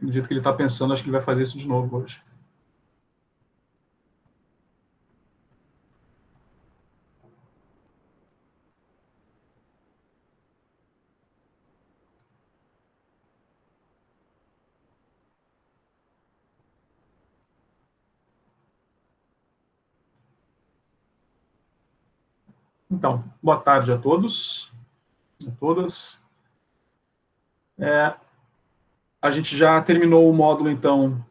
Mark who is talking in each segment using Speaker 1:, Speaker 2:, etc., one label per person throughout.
Speaker 1: Do jeito que ele está pensando, acho que ele vai fazer isso de novo hoje. Então, boa tarde a todos, a todas. A gente já terminou o módulo, então,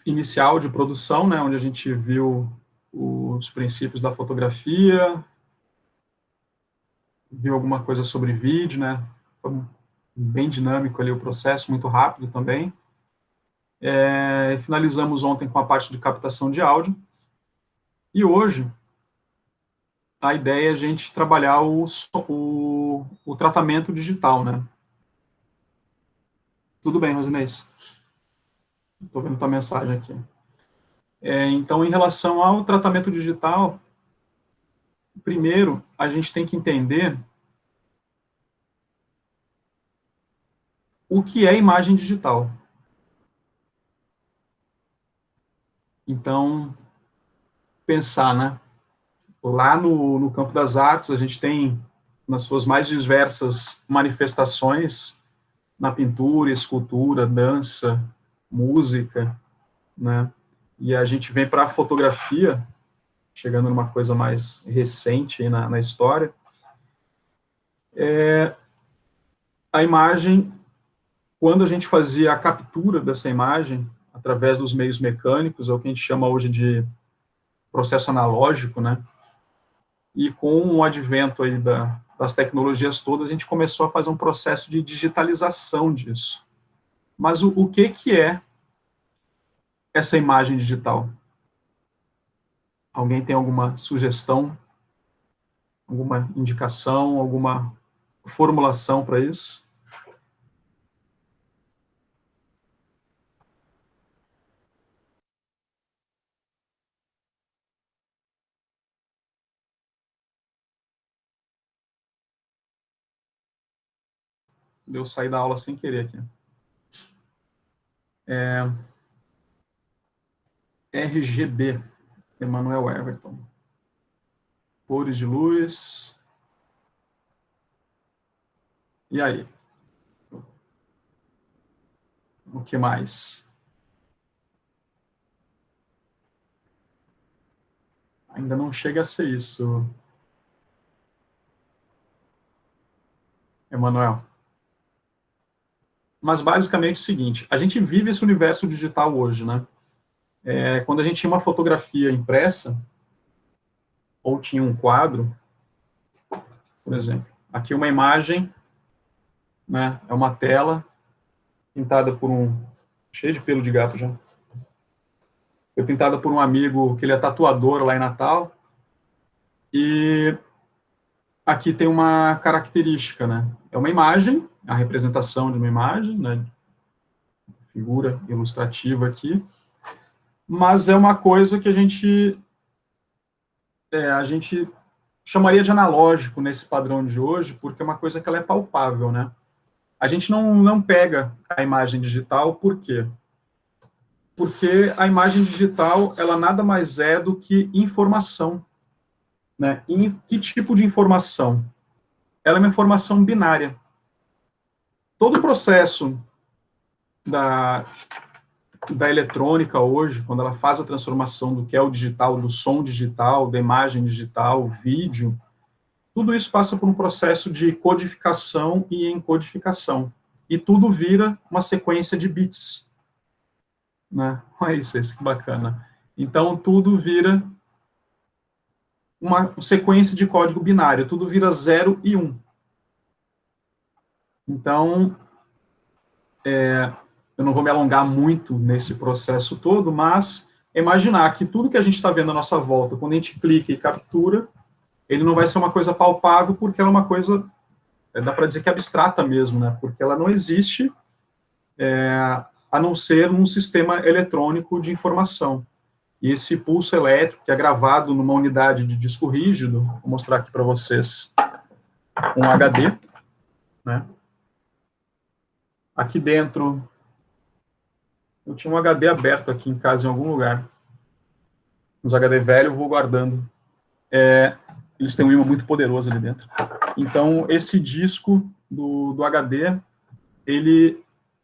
Speaker 1: inicial de produção, né, onde a gente viu os princípios da fotografia, viu alguma coisa sobre vídeo, né, foi bem dinâmico ali o processo, muito rápido também. Finalizamos ontem com a parte de captação de áudio, e hoje a ideia é a gente trabalhar o tratamento digital, né. Tudo bem, Rosinês? Estou vendo tua mensagem aqui. Então, em relação ao tratamento digital, primeiro, a gente tem que entender o que é imagem digital. Então, pensar, né? Lá no campo das artes, a gente tem, nas suas mais diversas manifestações, na pintura, escultura, dança, música, né? E a gente vem para a fotografia, chegando numa coisa mais recente aí na história, a imagem, quando a gente fazia a captura dessa imagem, através dos meios mecânicos, é o que a gente chama hoje de processo analógico, né? E com o advento aí das tecnologias todas, a gente começou a fazer um processo de digitalização disso. Mas o que é essa imagem digital? Alguém tem alguma sugestão, alguma indicação, alguma formulação para isso? Eu saí da aula sem querer aqui. RGB, Emanuel Everton. Cores de luz. E aí? O que mais? Ainda não chega a ser isso, Emanuel. Mas basicamente é o seguinte, a gente vive esse universo digital hoje, né? Quando a gente tinha uma fotografia impressa, ou tinha um quadro, por exemplo, aqui uma imagem, né, é uma tela pintada por cheio de pelo de gato já, foi pintada por um amigo que ele é tatuador lá em Natal, e aqui tem uma característica, né, é uma imagem, a representação de uma imagem, né, figura ilustrativa aqui, mas é uma coisa que a gente chamaria de analógico nesse padrão de hoje, porque é uma coisa que ela é palpável, né? A gente não pega a imagem digital, por quê? Porque a imagem digital, ela nada mais é do que informação, né? E que tipo de informação? Ela é uma informação binária. Todo o processo da eletrônica hoje, quando ela faz a transformação do que é o digital, do som digital, da imagem digital, vídeo, tudo isso passa por um processo de codificação e encodificação. E tudo vira uma sequência de bits. Né? Olha isso, que bacana. Então, tudo vira uma sequência de código binário. Tudo vira 0 e 1. Então, eu não vou me alongar muito nesse processo todo, mas imaginar que tudo que a gente está vendo à nossa volta, quando a gente clica e captura, ele não vai ser uma coisa palpável, porque ela é uma coisa, dá para dizer que é abstrata mesmo, né? Porque ela não existe a não ser um sistema eletrônico de informação. E esse pulso elétrico, que é gravado numa unidade de disco rígido, vou mostrar aqui para vocês um HD, né? Aqui dentro Eu tinha um HD aberto aqui em casa, em algum lugar. Uns HD velho, eu vou guardando. Eles têm um ímã muito poderoso ali dentro. Então, esse disco do HD, ele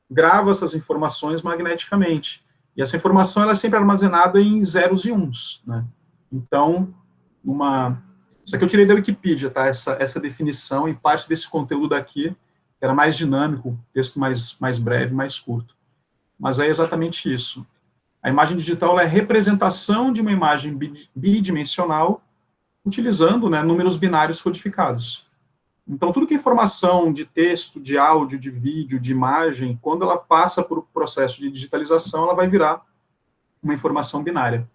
Speaker 1: grava essas informações magneticamente. E essa informação ela é sempre armazenada em zeros e uns, né? Então, isso aqui eu tirei da Wikipedia, tá? Essa definição, e parte desse conteúdo daqui era mais dinâmico, texto mais breve, mais curto. Mas é exatamente isso. A imagem digital é a representação de uma imagem bidimensional utilizando, né, números binários codificados. Então, tudo que é informação de texto, de áudio, de vídeo, de imagem, quando ela passa por um processo de digitalização, ela vai virar uma informação binária.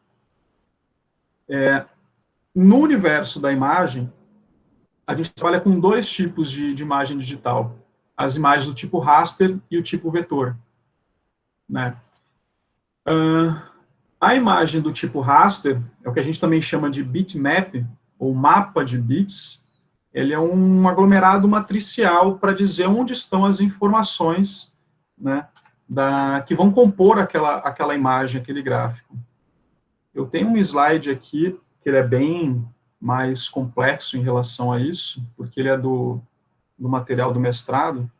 Speaker 1: No universo da imagem, a gente trabalha com dois tipos de imagem digital. As imagens do tipo raster e o tipo vetor, né? A imagem do tipo raster, é o que a gente também chama de bitmap, ou mapa de bits. Ele é um aglomerado matricial para dizer onde estão as informações, né, que vão compor aquela imagem, aquele gráfico. Eu tenho um slide aqui, que ele é bem mais complexo em relação a isso, porque ele é do material do mestrado.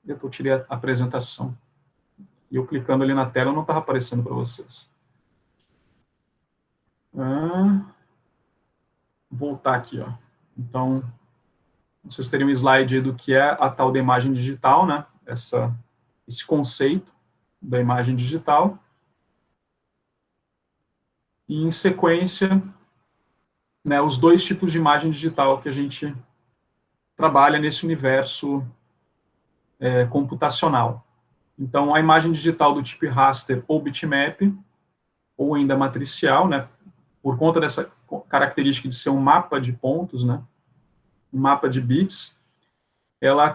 Speaker 1: Depois eu tirei a apresentação. E eu clicando ali na tela, não estava aparecendo para vocês. Voltar aqui, ó. Então, vocês teriam um slide aí do que é a tal da imagem digital, né? Esse conceito da imagem digital. E, em sequência, né, os dois tipos de imagem digital que a gente trabalha nesse universo computacional. Então, a imagem digital do tipo raster ou bitmap, ou ainda matricial, né, por conta dessa característica de ser um mapa de pontos, né, um mapa de bits, ela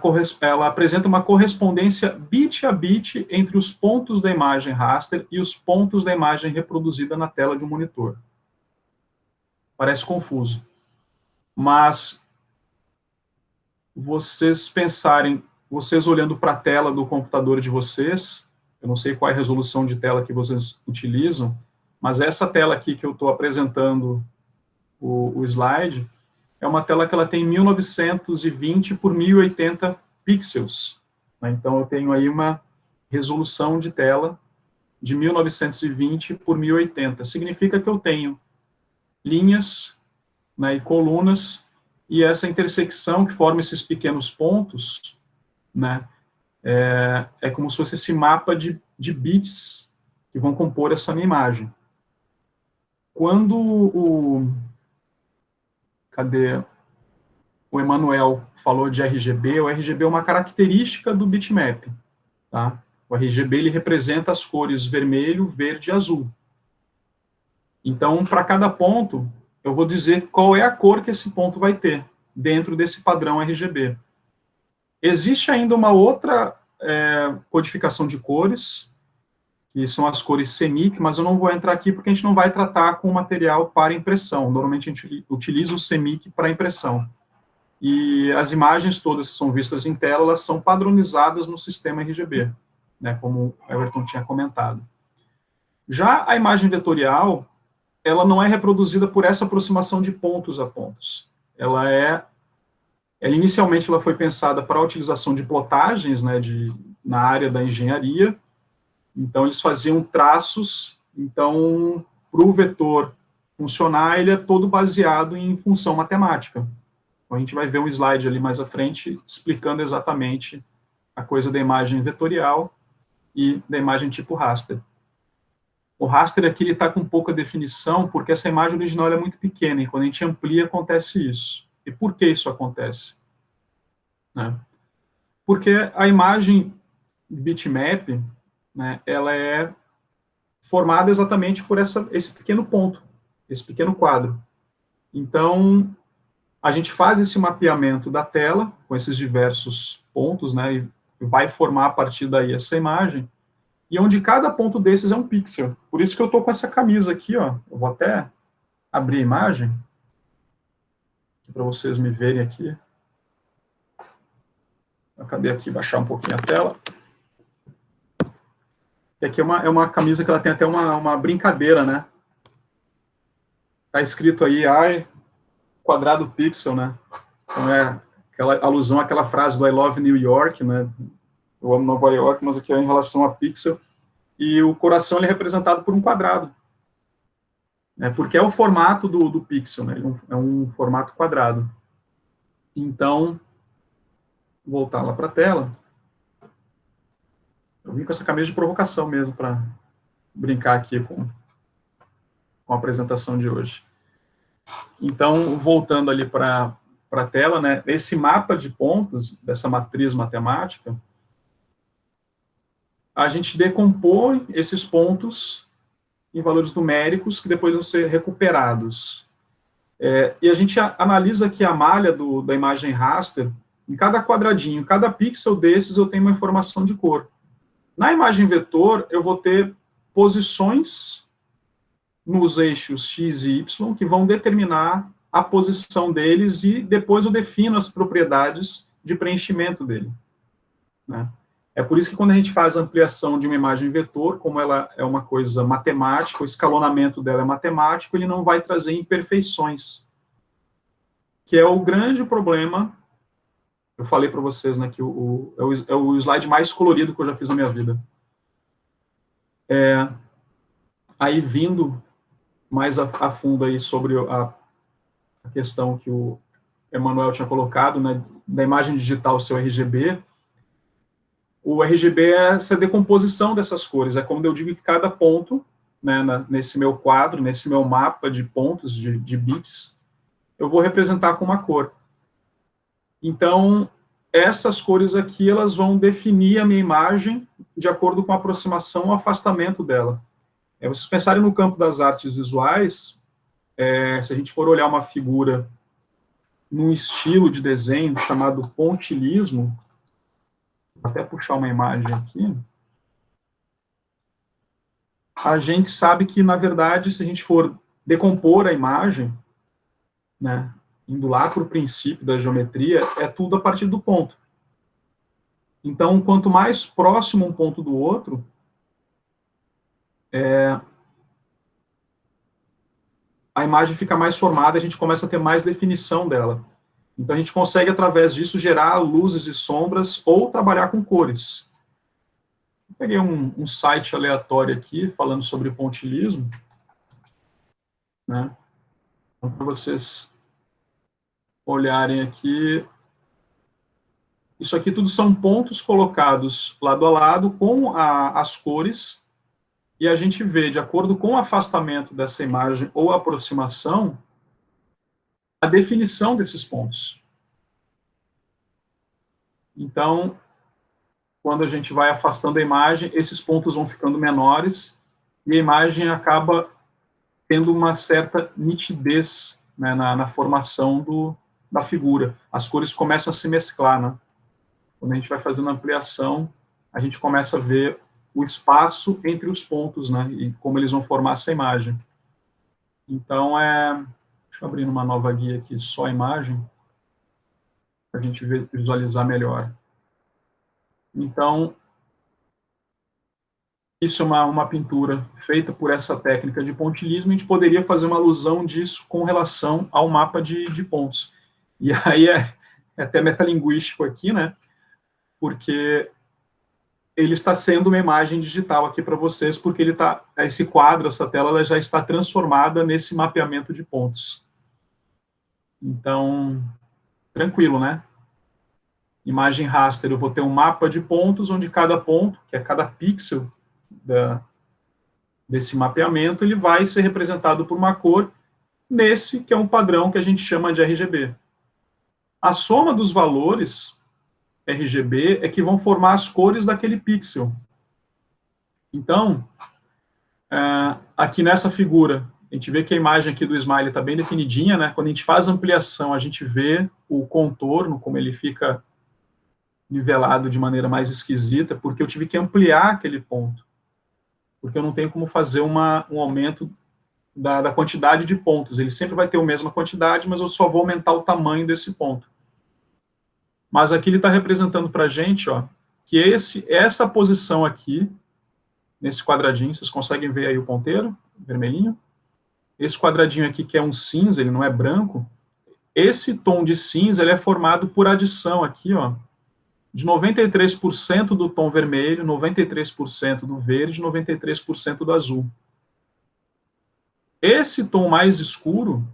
Speaker 1: apresenta uma correspondência bit a bit entre os pontos da imagem raster e os pontos da imagem reproduzida na tela de um monitor. Parece confuso. Mas vocês olhando para a tela do computador de vocês, eu não sei qual é a resolução de tela que vocês utilizam, mas essa tela aqui que eu estou apresentando o slide, é uma tela que ela tem 1920 por 1080 pixels. Né? Então, eu tenho aí uma resolução de tela de 1920 por 1080. Significa que eu tenho linhas, né, e colunas, e essa intersecção que forma esses pequenos pontos, né, é como se fosse esse mapa de bits que vão compor essa minha imagem. Quando o Emanuel falou de RGB, o RGB é uma característica do bitmap. Tá? O RGB ele representa as cores vermelho, verde e azul. Então, para cada ponto, eu vou dizer qual é a cor que esse ponto vai ter, dentro desse padrão RGB. Existe ainda uma outra codificação de cores, que são as cores CMYK, mas eu não vou entrar aqui porque a gente não vai tratar com material para impressão. Normalmente a gente utiliza o CMYK para impressão. E as imagens todas que são vistas em tela, elas são padronizadas no sistema RGB, né, como o Everton tinha comentado. Já a imagem vetorial, ela não é reproduzida por essa aproximação de pontos a pontos. Ela inicialmente ela foi pensada para a utilização de plotagens, né, na área da engenharia. Então, eles faziam traços. Então, para o vetor funcionar, ele é todo baseado em função matemática. Então, a gente vai ver um slide ali mais à frente, explicando exatamente a coisa da imagem vetorial e da imagem tipo raster. O raster aqui está com pouca definição, porque essa imagem original é muito pequena, e quando a gente amplia, acontece isso. E por que isso acontece? Né? Porque a imagem bitmap, né, ela é formada exatamente por esse pequeno ponto, esse pequeno quadro. Então, a gente faz esse mapeamento da tela, com esses diversos pontos, né, e vai formar a partir daí essa imagem, e onde cada ponto desses é um pixel. Por isso que eu estou com essa camisa aqui, ó. Eu vou até abrir a imagem, para vocês me verem aqui. Acabei aqui, baixar um pouquinho a tela. E aqui é uma camisa que ela tem até uma brincadeira, né? Tá escrito aí, ai, quadrado pixel, né? Então é aquela alusão àquela frase do I love New York, né? Eu amo Nova York, mas aqui é em relação a pixel. E o coração ele é representado por um quadrado, né? Porque é o formato do pixel, né? É um formato quadrado. Então, vou voltar lá para a tela. Eu vim com essa camisa de provocação mesmo para brincar aqui com a apresentação de hoje. Então, voltando ali para a tela, né, esse mapa de pontos dessa matriz matemática, a gente decompõe esses pontos em valores numéricos que depois vão ser recuperados. E a gente analisa aqui a malha da imagem raster, em cada quadradinho, em cada pixel desses eu tenho uma informação de cor. Na imagem vetor, eu vou ter posições nos eixos x e y, que vão determinar a posição deles, e depois eu defino as propriedades de preenchimento dele, né? É por isso que quando a gente faz a ampliação de uma imagem vetor, como ela é uma coisa matemática, o escalonamento dela é matemático, ele não vai trazer imperfeições, que é o grande problema. Eu falei para vocês, né, que é o slide mais colorido que eu já fiz na minha vida. Aí, vindo mais a fundo aí sobre a questão que o Emanuel tinha colocado, né, da imagem digital, seu RGB. O RGB é essa decomposição dessas cores. É como eu digo que cada ponto, né, nesse meu quadro, nesse meu mapa de pontos, de bits, eu vou representar com uma cor. Então, essas cores aqui, elas vão definir a minha imagem de acordo com a aproximação ou afastamento dela. Vocês pensarem no campo das artes visuais, se a gente for olhar uma figura num estilo de desenho chamado pontilhismo, vou até puxar uma imagem aqui, a gente sabe que, na verdade, se a gente for decompor a imagem, né, indo lá para o princípio da geometria, é tudo a partir do ponto. Então, quanto mais próximo um ponto do outro, a imagem fica mais formada, a gente começa a ter mais definição dela. Então, a gente consegue, através disso, gerar luzes e sombras ou trabalhar com cores. Eu peguei um site aleatório aqui, falando sobre pontilhismo, né? Então, para vocês olharem aqui, isso aqui tudo são pontos colocados lado a lado com as cores, e a gente vê, de acordo com o afastamento dessa imagem ou a aproximação, a definição desses pontos. Então, quando a gente vai afastando a imagem, esses pontos vão ficando menores, e a imagem acaba tendo uma certa nitidez, né, na formação da figura. As cores começam a se mesclar, né? Quando a gente vai fazendo ampliação, a gente começa a ver o espaço entre os pontos, né, e como eles vão formar essa imagem. Então, deixa eu abrir uma nova guia aqui, só a imagem, para a gente visualizar melhor. Então, isso é uma pintura feita por essa técnica de pontilhismo, a gente poderia fazer uma alusão disso com relação ao mapa de pontos. E aí é até metalinguístico aqui, né, porque ele está sendo uma imagem digital aqui para vocês, porque esse quadro, essa tela, ela já está transformada nesse mapeamento de pontos. Então, tranquilo, né? Imagem raster, eu vou ter um mapa de pontos, onde cada ponto, que é cada pixel desse mapeamento, ele vai ser representado por uma cor, nesse que é um padrão que a gente chama de RGB. A soma dos valores RGB é que vão formar as cores daquele pixel. Então, aqui nessa figura, a gente vê que a imagem aqui do smile está bem definidinha, né? Quando a gente faz ampliação, a gente vê o contorno, como ele fica nivelado de maneira mais esquisita, porque eu tive que ampliar aquele ponto. Porque eu não tenho como fazer um aumento da quantidade de pontos. Ele sempre vai ter a mesma quantidade, mas eu só vou aumentar o tamanho desse ponto. Mas aqui ele está representando para a gente, ó, que essa posição aqui nesse quadradinho, vocês conseguem ver aí o ponteiro, vermelhinho? Esse quadradinho aqui, que é um cinza, ele não é branco, esse tom de cinza, ele é formado por adição aqui, ó, de 93% do tom vermelho, 93% do verde, 93% do azul. Esse tom mais escuro,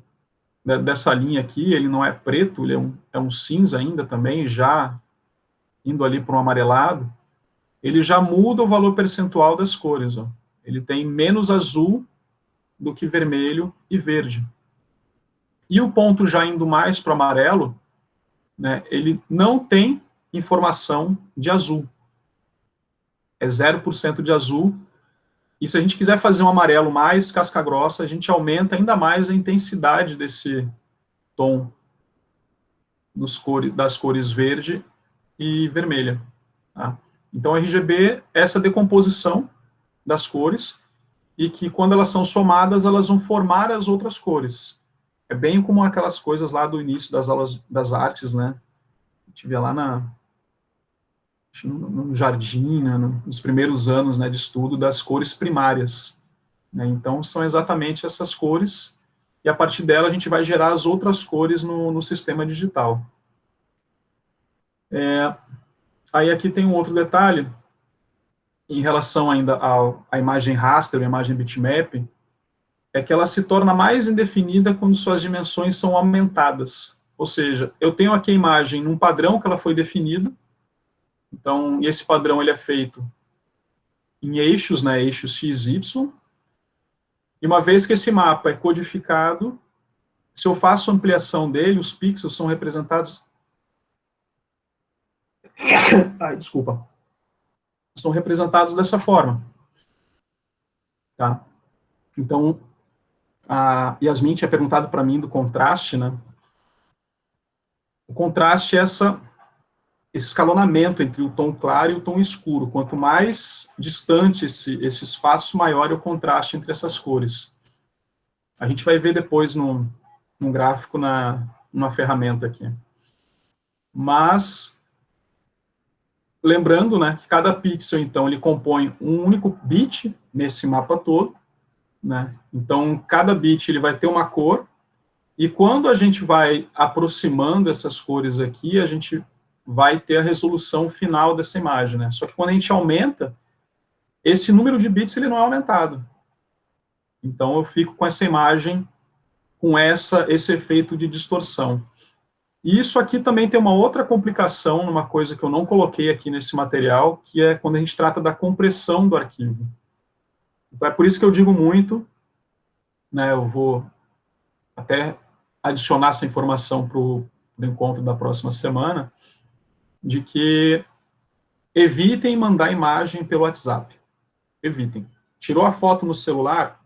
Speaker 1: né, dessa linha aqui, ele não é preto, ele é um cinza ainda também, já indo ali para um amarelado, ele já muda o valor percentual das cores, ó. Ele tem menos azul do que vermelho e verde. E o ponto já indo mais para o amarelo, né, ele não tem informação de azul. É 0% de azul. E se a gente quiser fazer um amarelo mais casca grossa, a gente aumenta ainda mais a intensidade desse tom das cores verde e vermelha. Tá? Então, RGB é essa decomposição das cores, e que quando elas são somadas, elas vão formar as outras cores. É bem como aquelas coisas lá do início das aulas das artes, né? A gente via lá no jardim, né, nos primeiros anos, né, de estudo das cores primárias. Né? Então, são exatamente essas cores, e a partir dela a gente vai gerar as outras cores no sistema digital. Aí aqui tem um outro detalhe, em relação ainda à imagem raster, a imagem bitmap, é que ela se torna mais indefinida quando suas dimensões são aumentadas. Ou seja, eu tenho aqui a imagem num padrão que ela foi definida, então esse padrão ele é feito em eixos, né, eixos x, y, e uma vez que esse mapa é codificado, se eu faço ampliação dele, os pixels são representados... Ai, desculpa. São representados dessa forma. Tá? Então, a Yasmin tinha perguntado para mim do contraste, né? O contraste é esse escalonamento entre o tom claro e o tom escuro. Quanto mais distante esse espaço, maior é o contraste entre essas cores. A gente vai ver depois num gráfico numa ferramenta aqui. Mas, lembrando, né, que cada pixel, então, ele compõe um único bit nesse mapa todo, né? Então, cada bit ele vai ter uma cor, e quando a gente vai aproximando essas cores aqui, a gente vai ter a resolução final dessa imagem, né? Só que quando a gente aumenta, esse número de bits ele não é aumentado. Então, eu fico com essa imagem, com esse efeito de distorção. E isso aqui também tem uma outra complicação, numa coisa que eu não coloquei aqui nesse material, que é quando a gente trata da compressão do arquivo. Então, é por isso que eu digo muito, né, eu vou até adicionar essa informação para o encontro da próxima semana, de que evitem mandar imagem pelo WhatsApp. Evitem. Tirou a foto no celular,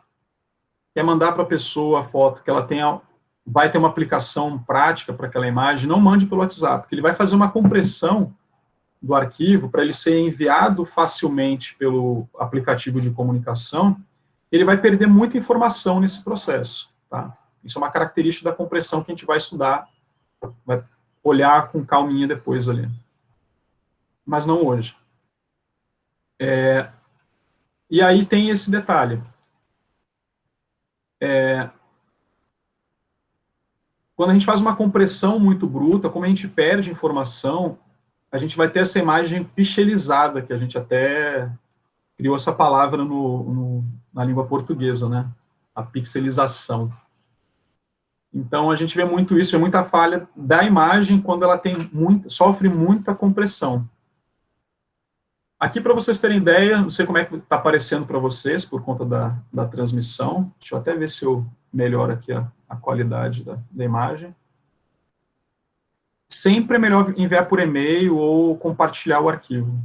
Speaker 1: quer mandar para a pessoa a foto que ela vai ter uma aplicação prática para aquela imagem, não mande pelo WhatsApp, porque ele vai fazer uma compressão do arquivo para ele ser enviado facilmente pelo aplicativo de comunicação, ele vai perder muita informação nesse processo, tá? Isso é uma característica da compressão que a gente vai estudar, vai olhar com calminha depois ali. Mas não hoje. E aí tem esse detalhe. Quando a gente faz uma compressão muito bruta, como a gente perde informação, a gente vai ter essa imagem pixelizada, que a gente até criou essa palavra na língua portuguesa, né? A pixelização. Então, a gente vê muito isso, vê muita falha da imagem quando ela sofre muita compressão. Aqui, para vocês terem ideia, não sei como é que está aparecendo para vocês, por conta da transmissão. Deixa eu até ver se eu melhoro aqui a qualidade da imagem. Sempre é melhor enviar por e-mail ou compartilhar o arquivo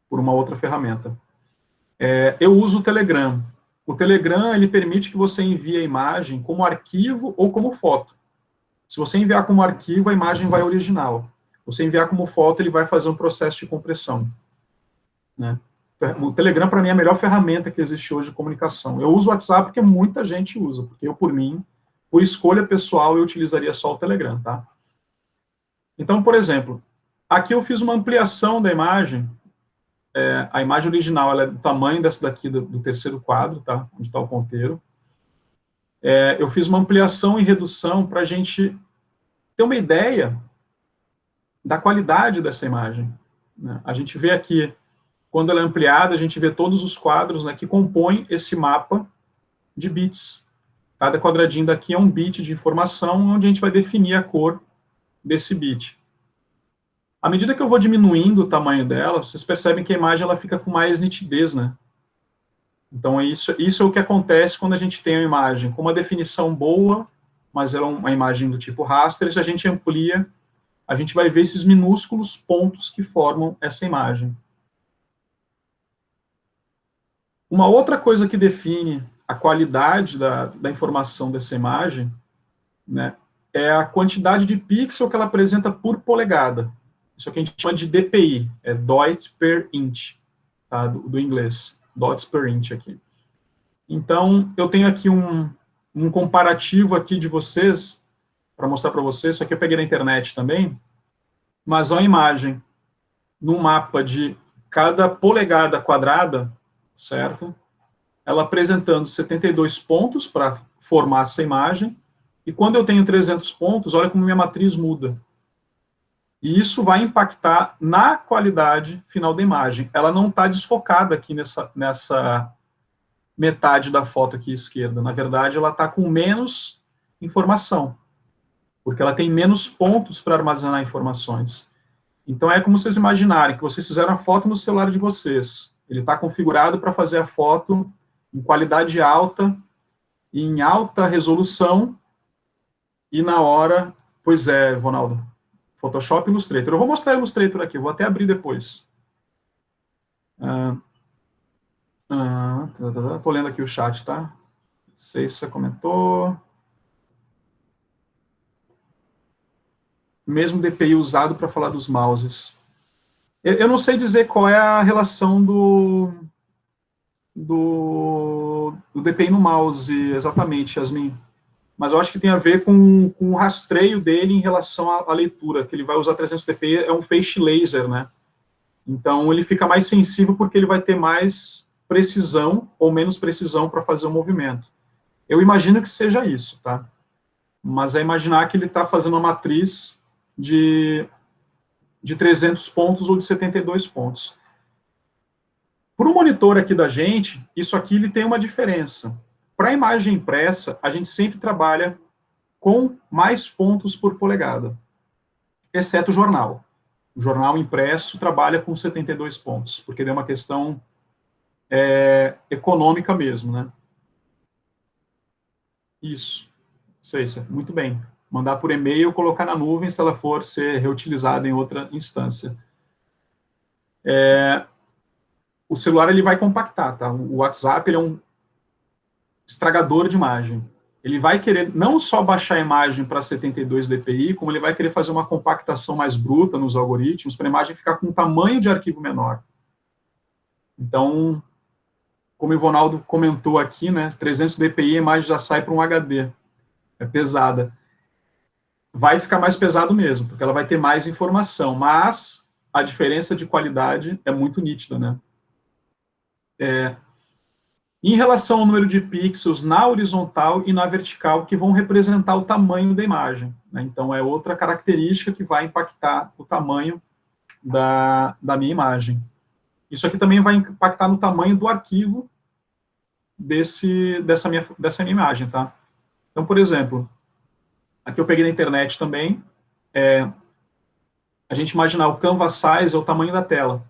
Speaker 1: por uma outra ferramenta. Eu uso o Telegram. O Telegram, ele permite que você envie a imagem como arquivo ou como foto. Se você enviar como arquivo, a imagem vai original. Se você enviar como foto, ele vai fazer um processo de compressão. Né? O Telegram, para mim, é a melhor ferramenta que existe hoje de comunicação. Eu uso o WhatsApp porque muita gente usa, porque eu, por mim, por escolha pessoal, eu utilizaria só o Telegram, tá? Então, por exemplo, aqui eu fiz uma ampliação da imagem, a imagem original ela é do tamanho dessa daqui, do terceiro quadro, tá? Onde está o ponteiro. Eu fiz uma ampliação e redução para a gente ter uma ideia da qualidade dessa imagem, né? A gente vê aqui, quando ela é ampliada, a gente vê todos os quadros, né, que compõem esse mapa de bits. Cada quadradinho daqui é um bit de informação, onde a gente vai definir a cor desse bit. À medida que eu vou diminuindo o tamanho dela, vocês percebem que a imagem ela fica com mais nitidez, né? Então, isso é o que acontece quando a gente tem uma imagem com uma definição boa, mas ela é uma imagem do tipo raster. Se a gente amplia, a gente vai ver esses minúsculos pontos que formam essa imagem. Uma outra coisa que define a qualidade da informação dessa imagem, né, é a quantidade de pixel que ela apresenta por polegada. Isso aqui a gente chama de DPI, é dots per inch, tá, do inglês, dots per inch aqui. Então, eu tenho aqui um comparativo aqui de vocês, para mostrar para vocês, isso aqui eu peguei na internet também, mas a imagem no mapa de cada polegada quadrada, certo? Ela apresentando 72 pontos para formar essa imagem, e quando eu tenho 300 pontos, olha como minha matriz muda. E isso vai impactar na qualidade final da imagem. Ela não está desfocada aqui nessa metade da foto aqui à esquerda. Na verdade, ela está com menos informação, porque ela tem menos pontos para armazenar informações. Então, é como vocês imaginarem que vocês fizeram a foto no celular de vocês. Ele está configurado para fazer a foto em qualidade alta, em alta resolução, e na hora... Pois é, Ronaldo. Photoshop e Illustrator. Eu vou mostrar o Illustrator aqui, eu vou até abrir depois. Estou lendo aqui o chat, tá? Não sei se você comentou. Mesmo DPI usado para falar dos mouses. Eu não sei dizer qual é a relação do DPI no mouse, exatamente, Yasmin. Mas eu acho que tem a ver com o rastreio dele em relação à leitura, que ele vai usar 300 dpi, é um feixe laser, né? Então, ele fica mais sensível porque ele vai ter mais precisão ou menos precisão para fazer o movimento. Eu imagino que seja isso, tá? Mas é imaginar que ele está fazendo uma matriz de 300 pontos ou de 72 pontos. Para o monitor aqui da gente, isso aqui ele tem uma diferença. Para a imagem impressa, a gente sempre trabalha com mais pontos por polegada, exceto o jornal. O jornal impresso trabalha com 72 pontos, porque é uma questão econômica mesmo, né? Isso. César, muito bem. Mandar por e-mail, colocar na nuvem, se ela for ser reutilizada em outra instância. O celular ele vai compactar, tá? O WhatsApp ele é um estragador de imagem. Ele vai querer não só baixar a imagem para 72 dpi, como ele vai querer fazer uma compactação mais bruta nos algoritmos, para a imagem ficar com um tamanho de arquivo menor. Então, como o Ivonaldo comentou aqui, né, 300 dpi a imagem já sai para um HD. É pesada. Vai ficar mais pesado mesmo, porque ela vai ter mais informação, mas a diferença de qualidade é muito nítida, né? Em relação ao número de pixels na horizontal e na vertical, que vão representar o tamanho da imagem, né? Então, é outra característica que vai impactar o tamanho da minha imagem. Isso aqui também vai impactar no tamanho do arquivo dessa minha imagem, tá? Então, por exemplo, aqui eu peguei na internet também, a gente imaginar o canvas size é o tamanho da tela,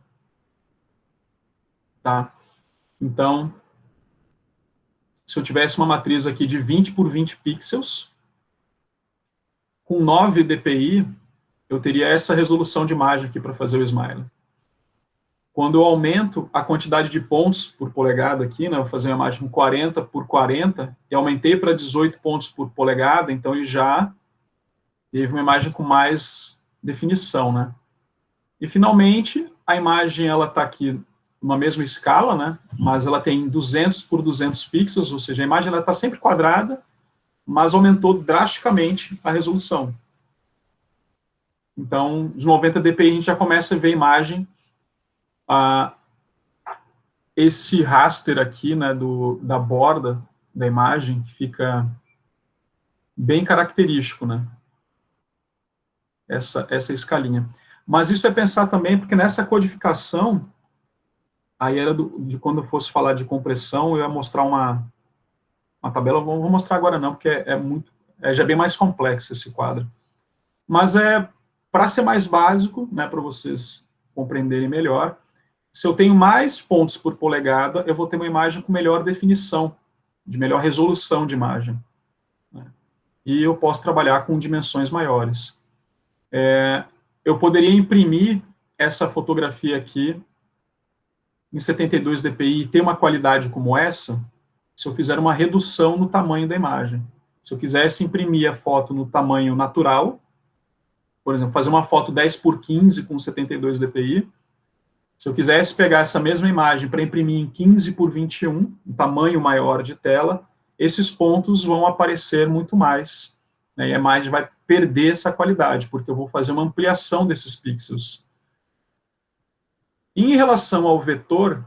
Speaker 1: tá? Então, se eu tivesse uma matriz aqui de 20 por 20 pixels, com 9 dpi, eu teria essa resolução de imagem aqui para fazer o Smile. Quando eu aumento a quantidade de pontos por polegada aqui, né, eu vou fazer uma imagem com 40 por 40, e aumentei para 18 pontos por polegada, então ele já teve uma imagem com mais definição, né? E, finalmente, a imagem ela está aqui numa mesma escala, né, mas ela tem 200 por 200 pixels, ou seja, a imagem está sempre quadrada, mas aumentou drasticamente a resolução. Então, de 90 dpi, a gente já começa a ver a imagem esse raster aqui, né, da borda da imagem, que fica bem característico, né? Essa escalinha. Mas isso é pensar também, porque nessa codificação, aí era de quando eu fosse falar de compressão, eu ia mostrar uma tabela, vou mostrar agora não, porque já é bem mais complexo esse quadro. Mas para ser mais básico, né, para vocês compreenderem melhor, se eu tenho mais pontos por polegada, eu vou ter uma imagem com melhor definição, de melhor resolução de imagem, né? E eu posso trabalhar com dimensões maiores. Eu poderia imprimir essa fotografia aqui em 72 dpi e ter uma qualidade como essa, se eu fizer uma redução no tamanho da imagem. Se eu quisesse imprimir a foto no tamanho natural, por exemplo, fazer uma foto 10x15 com 72 dpi, se eu quisesse pegar essa mesma imagem para imprimir em 15x21, um tamanho maior de tela, esses pontos vão aparecer muito mais, né, e a imagem vai perder essa qualidade, porque eu vou fazer uma ampliação desses pixels. Em relação ao vetor,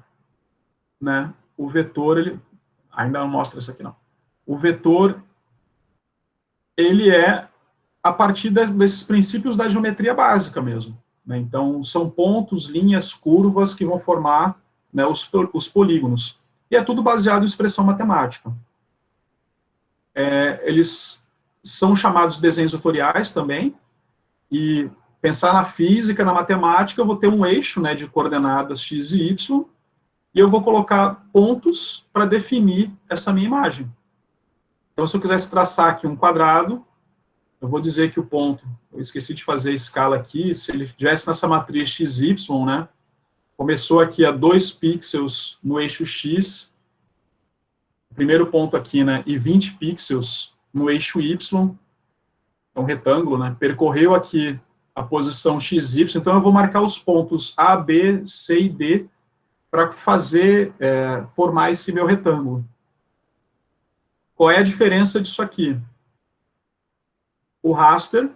Speaker 1: né, o vetor, ele ainda não mostra isso aqui não. O vetor, ele é a partir desses princípios da geometria básica mesmo, né? Então, são pontos, linhas, curvas que vão formar, né, os polígonos. E é tudo baseado em expressão matemática. Eles são chamados desenhos vetoriais também, e pensar na física, na matemática, eu vou ter um eixo, né, de coordenadas x e y, e eu vou colocar pontos para definir essa minha imagem. Então, se eu quisesse traçar aqui um quadrado, eu vou dizer que o ponto, eu esqueci de fazer a escala aqui, se ele estivesse nessa matriz XY, né, começou aqui a 2 pixels no eixo X, o primeiro ponto aqui, né, e 20 pixels no eixo Y, é um retângulo, né, percorreu aqui a posição XY, então eu vou marcar os pontos A, B, C e D para formar esse meu retângulo. Qual é a diferença disso aqui? O raster,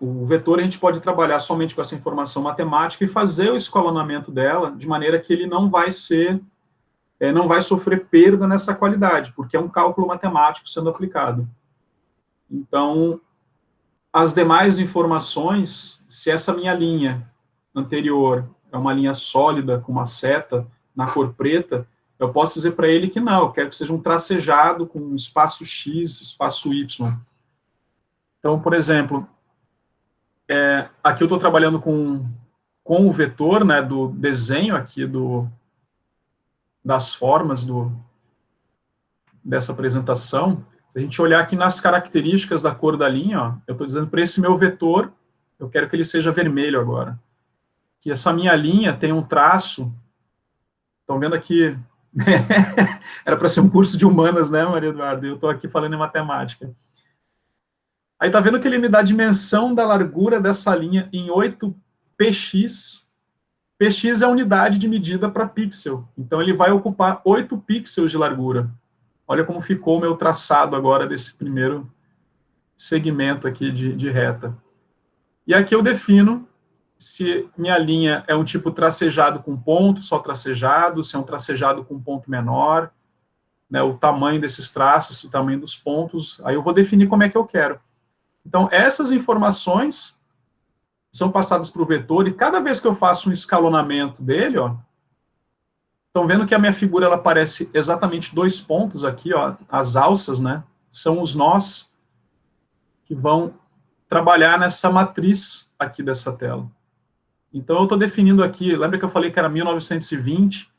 Speaker 1: o vetor, a gente pode trabalhar somente com essa informação matemática e fazer o escalonamento dela de maneira que ele não vai sofrer perda nessa qualidade, porque é um cálculo matemático sendo aplicado. Então, as demais informações, se essa minha linha anterior é uma linha sólida, com uma seta na cor preta, eu posso dizer para ele que não, eu quero que seja um tracejado com espaço X, espaço Y. Então, por exemplo, aqui eu estou trabalhando com o vetor, né, do desenho aqui das formas dessa apresentação. Se a gente olhar aqui nas características da cor da linha, ó, eu estou dizendo para esse meu vetor, eu quero que ele seja vermelho agora. Que essa minha linha tem um traço, estão vendo aqui, era para ser um curso de humanas, né, Maria Eduarda? Eu estou aqui falando em matemática. Aí tá vendo que ele me dá a dimensão da largura dessa linha em 8px. Px é a unidade de medida para pixel. Então, ele vai ocupar 8 pixels de largura. Olha como ficou o meu traçado agora desse primeiro segmento aqui de reta. E aqui eu defino se minha linha é um tipo tracejado com ponto, só tracejado, se é um tracejado com ponto menor, né, o tamanho desses traços, o tamanho dos pontos. Aí eu vou definir como é que eu quero. Então, essas informações são passadas para o vetor, e cada vez que eu faço um escalonamento dele, ó, estão vendo que a minha figura ela parece exatamente 2 pontos aqui, ó, as alças, né, são os nós que vão trabalhar nessa matriz aqui dessa tela. Então, eu estou definindo aqui, lembra que eu falei que era 1920,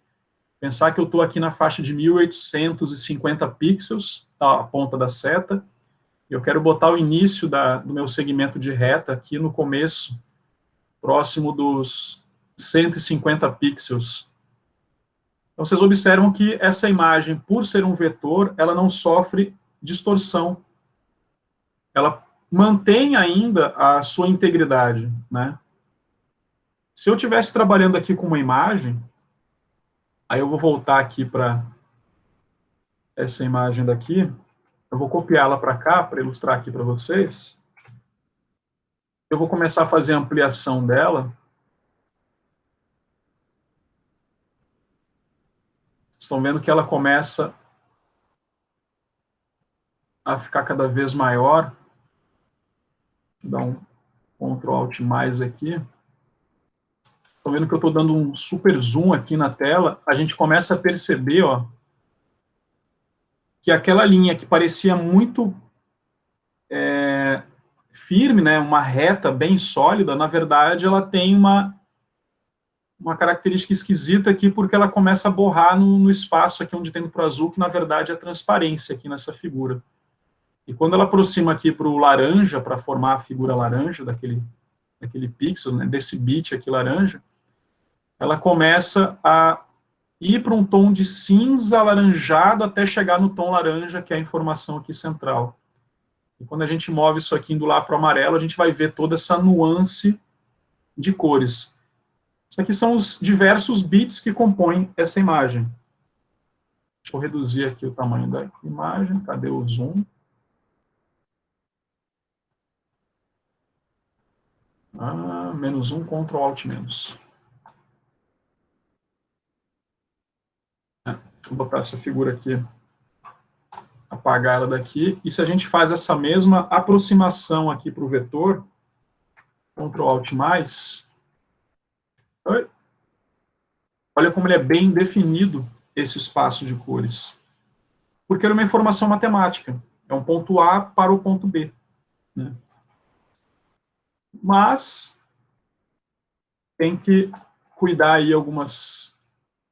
Speaker 1: pensar que eu estou aqui na faixa de 1850 pixels, tá, a ponta da seta. Eu quero botar o início do meu segmento de reta aqui no começo, próximo dos 150 pixels. Então, vocês observam que essa imagem, por ser um vetor, ela não sofre distorção. Ela mantém ainda a sua integridade, né? Se eu estivesse trabalhando aqui com uma imagem, aí eu vou voltar aqui para essa imagem daqui, eu vou copiá-la para cá, para ilustrar aqui para vocês. Eu vou começar a fazer a ampliação dela. Estão vendo que ela começa a ficar cada vez maior. Vou dar um Ctrl Alt mais aqui. Estão vendo que eu estou dando um super zoom aqui na tela. A gente começa a perceber, ó, que aquela linha que parecia muito firme, né, uma reta bem sólida, na verdade, ela tem uma característica esquisita aqui, porque ela começa a borrar no espaço aqui onde tem no pro azul, que na verdade é a transparência aqui nessa figura. E quando ela aproxima aqui para o laranja, para formar a figura laranja daquele pixel, né, desse bit aqui laranja, ela começa a ir para um tom de cinza alaranjado até chegar no tom laranja, que é a informação aqui central. E quando a gente move isso aqui indo lá para o amarelo, a gente vai ver toda essa nuance de cores. Isso aqui são os diversos bits que compõem essa imagem. Deixa eu reduzir aqui o tamanho da imagem. Cadê o zoom? Menos 1, Ctrl Alt menos. Deixa eu botar essa figura aqui, apagar ela daqui. E se a gente faz essa mesma aproximação aqui para o vetor, Ctrl Alt mais, olha como ele é bem definido, esse espaço de cores. Porque era uma informação matemática. É um ponto A para o ponto B. Né? Mas tem que cuidar aí algumas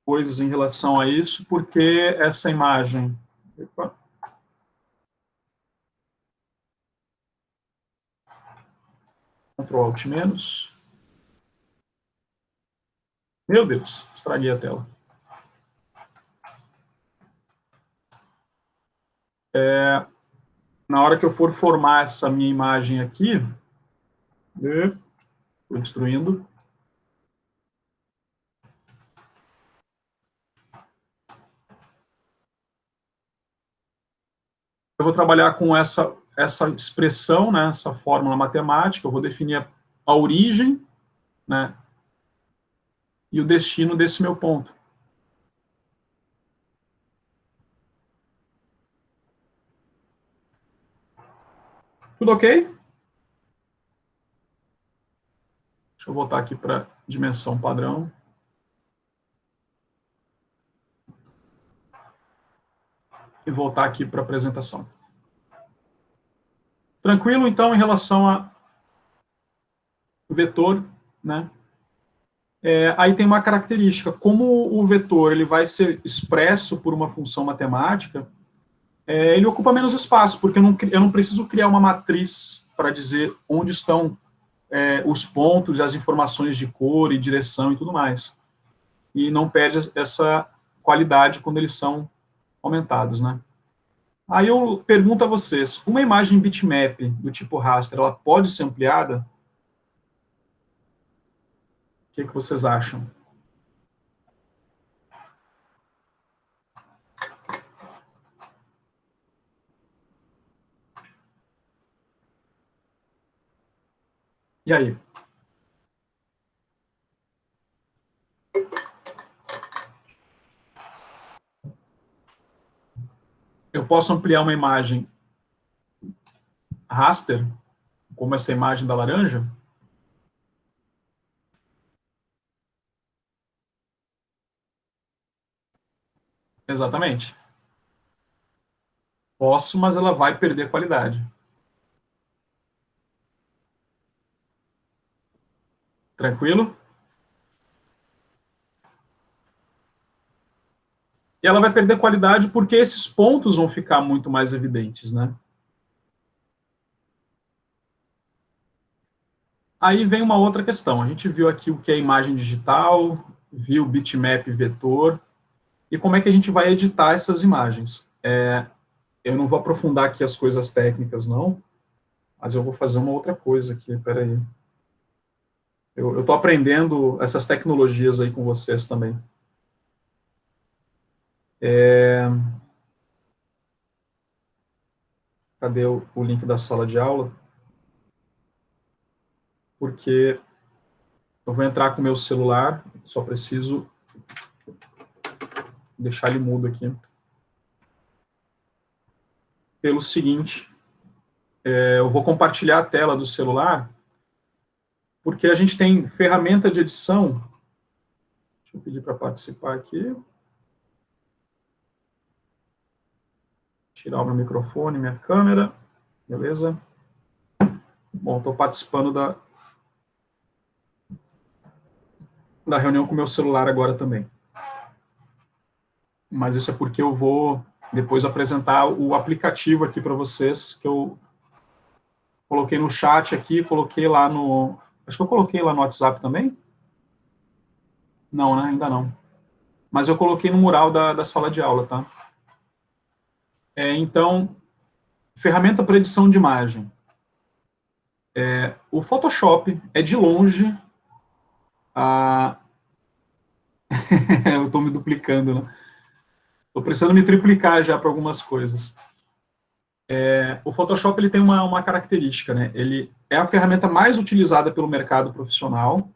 Speaker 1: coisas em relação a isso, porque essa imagem... Opa. Ctrl Alt menos. Meu Deus, estraguei a tela. Na hora que eu for formar essa minha imagem aqui, estou destruindo. Eu vou trabalhar com essa expressão, né, essa fórmula matemática, eu vou definir a origem, né, e o destino desse meu ponto. Tudo ok? Deixa eu voltar aqui para dimensão padrão. E voltar aqui para a apresentação. Tranquilo, então, em relação a vetor, né? Aí tem uma característica. Como o vetor ele vai ser expresso por uma função matemática, ele ocupa menos espaço, porque eu não preciso criar uma matriz para dizer onde estão os pontos, as informações de cor e direção e tudo mais. E não perde essa qualidade quando eles são aumentados, né? Aí eu pergunto a vocês, uma imagem bitmap do tipo raster, ela pode ser ampliada? O que vocês acham? E aí? Eu posso ampliar uma imagem raster, como essa imagem da laranja? Exatamente. Posso, mas ela vai perder qualidade. Tranquilo? E ela vai perder qualidade porque esses pontos vão ficar muito mais evidentes, né? Aí vem uma outra questão. A gente viu aqui o que é imagem digital, viu bitmap vetor, e como é que a gente vai editar essas imagens. Eu não vou aprofundar aqui as coisas técnicas, não, mas eu vou fazer uma outra coisa aqui, peraí. Eu estou aprendendo essas tecnologias aí com vocês também. Cadê o link da sala de aula? Porque eu vou entrar com o meu celular, só preciso deixar ele mudo aqui. Pelo seguinte, eu vou compartilhar a tela do celular, porque a gente tem ferramenta de edição. Deixa eu pedir para participar aqui. Tirar o meu microfone, minha câmera. Beleza? Bom, estou participando da reunião com o meu celular agora também. Mas isso é porque eu vou depois apresentar o aplicativo aqui para vocês, que eu coloquei no chat aqui, coloquei lá no... Acho que eu coloquei lá no WhatsApp também. Não, né? Ainda não. Mas eu coloquei no mural da sala de aula, tá? Então, ferramenta para edição de imagem. O Photoshop é, de longe, eu estou me duplicando, né? Estou precisando me triplicar já para algumas coisas. O Photoshop ele tem uma característica, né? Ele é a ferramenta mais utilizada pelo mercado profissional,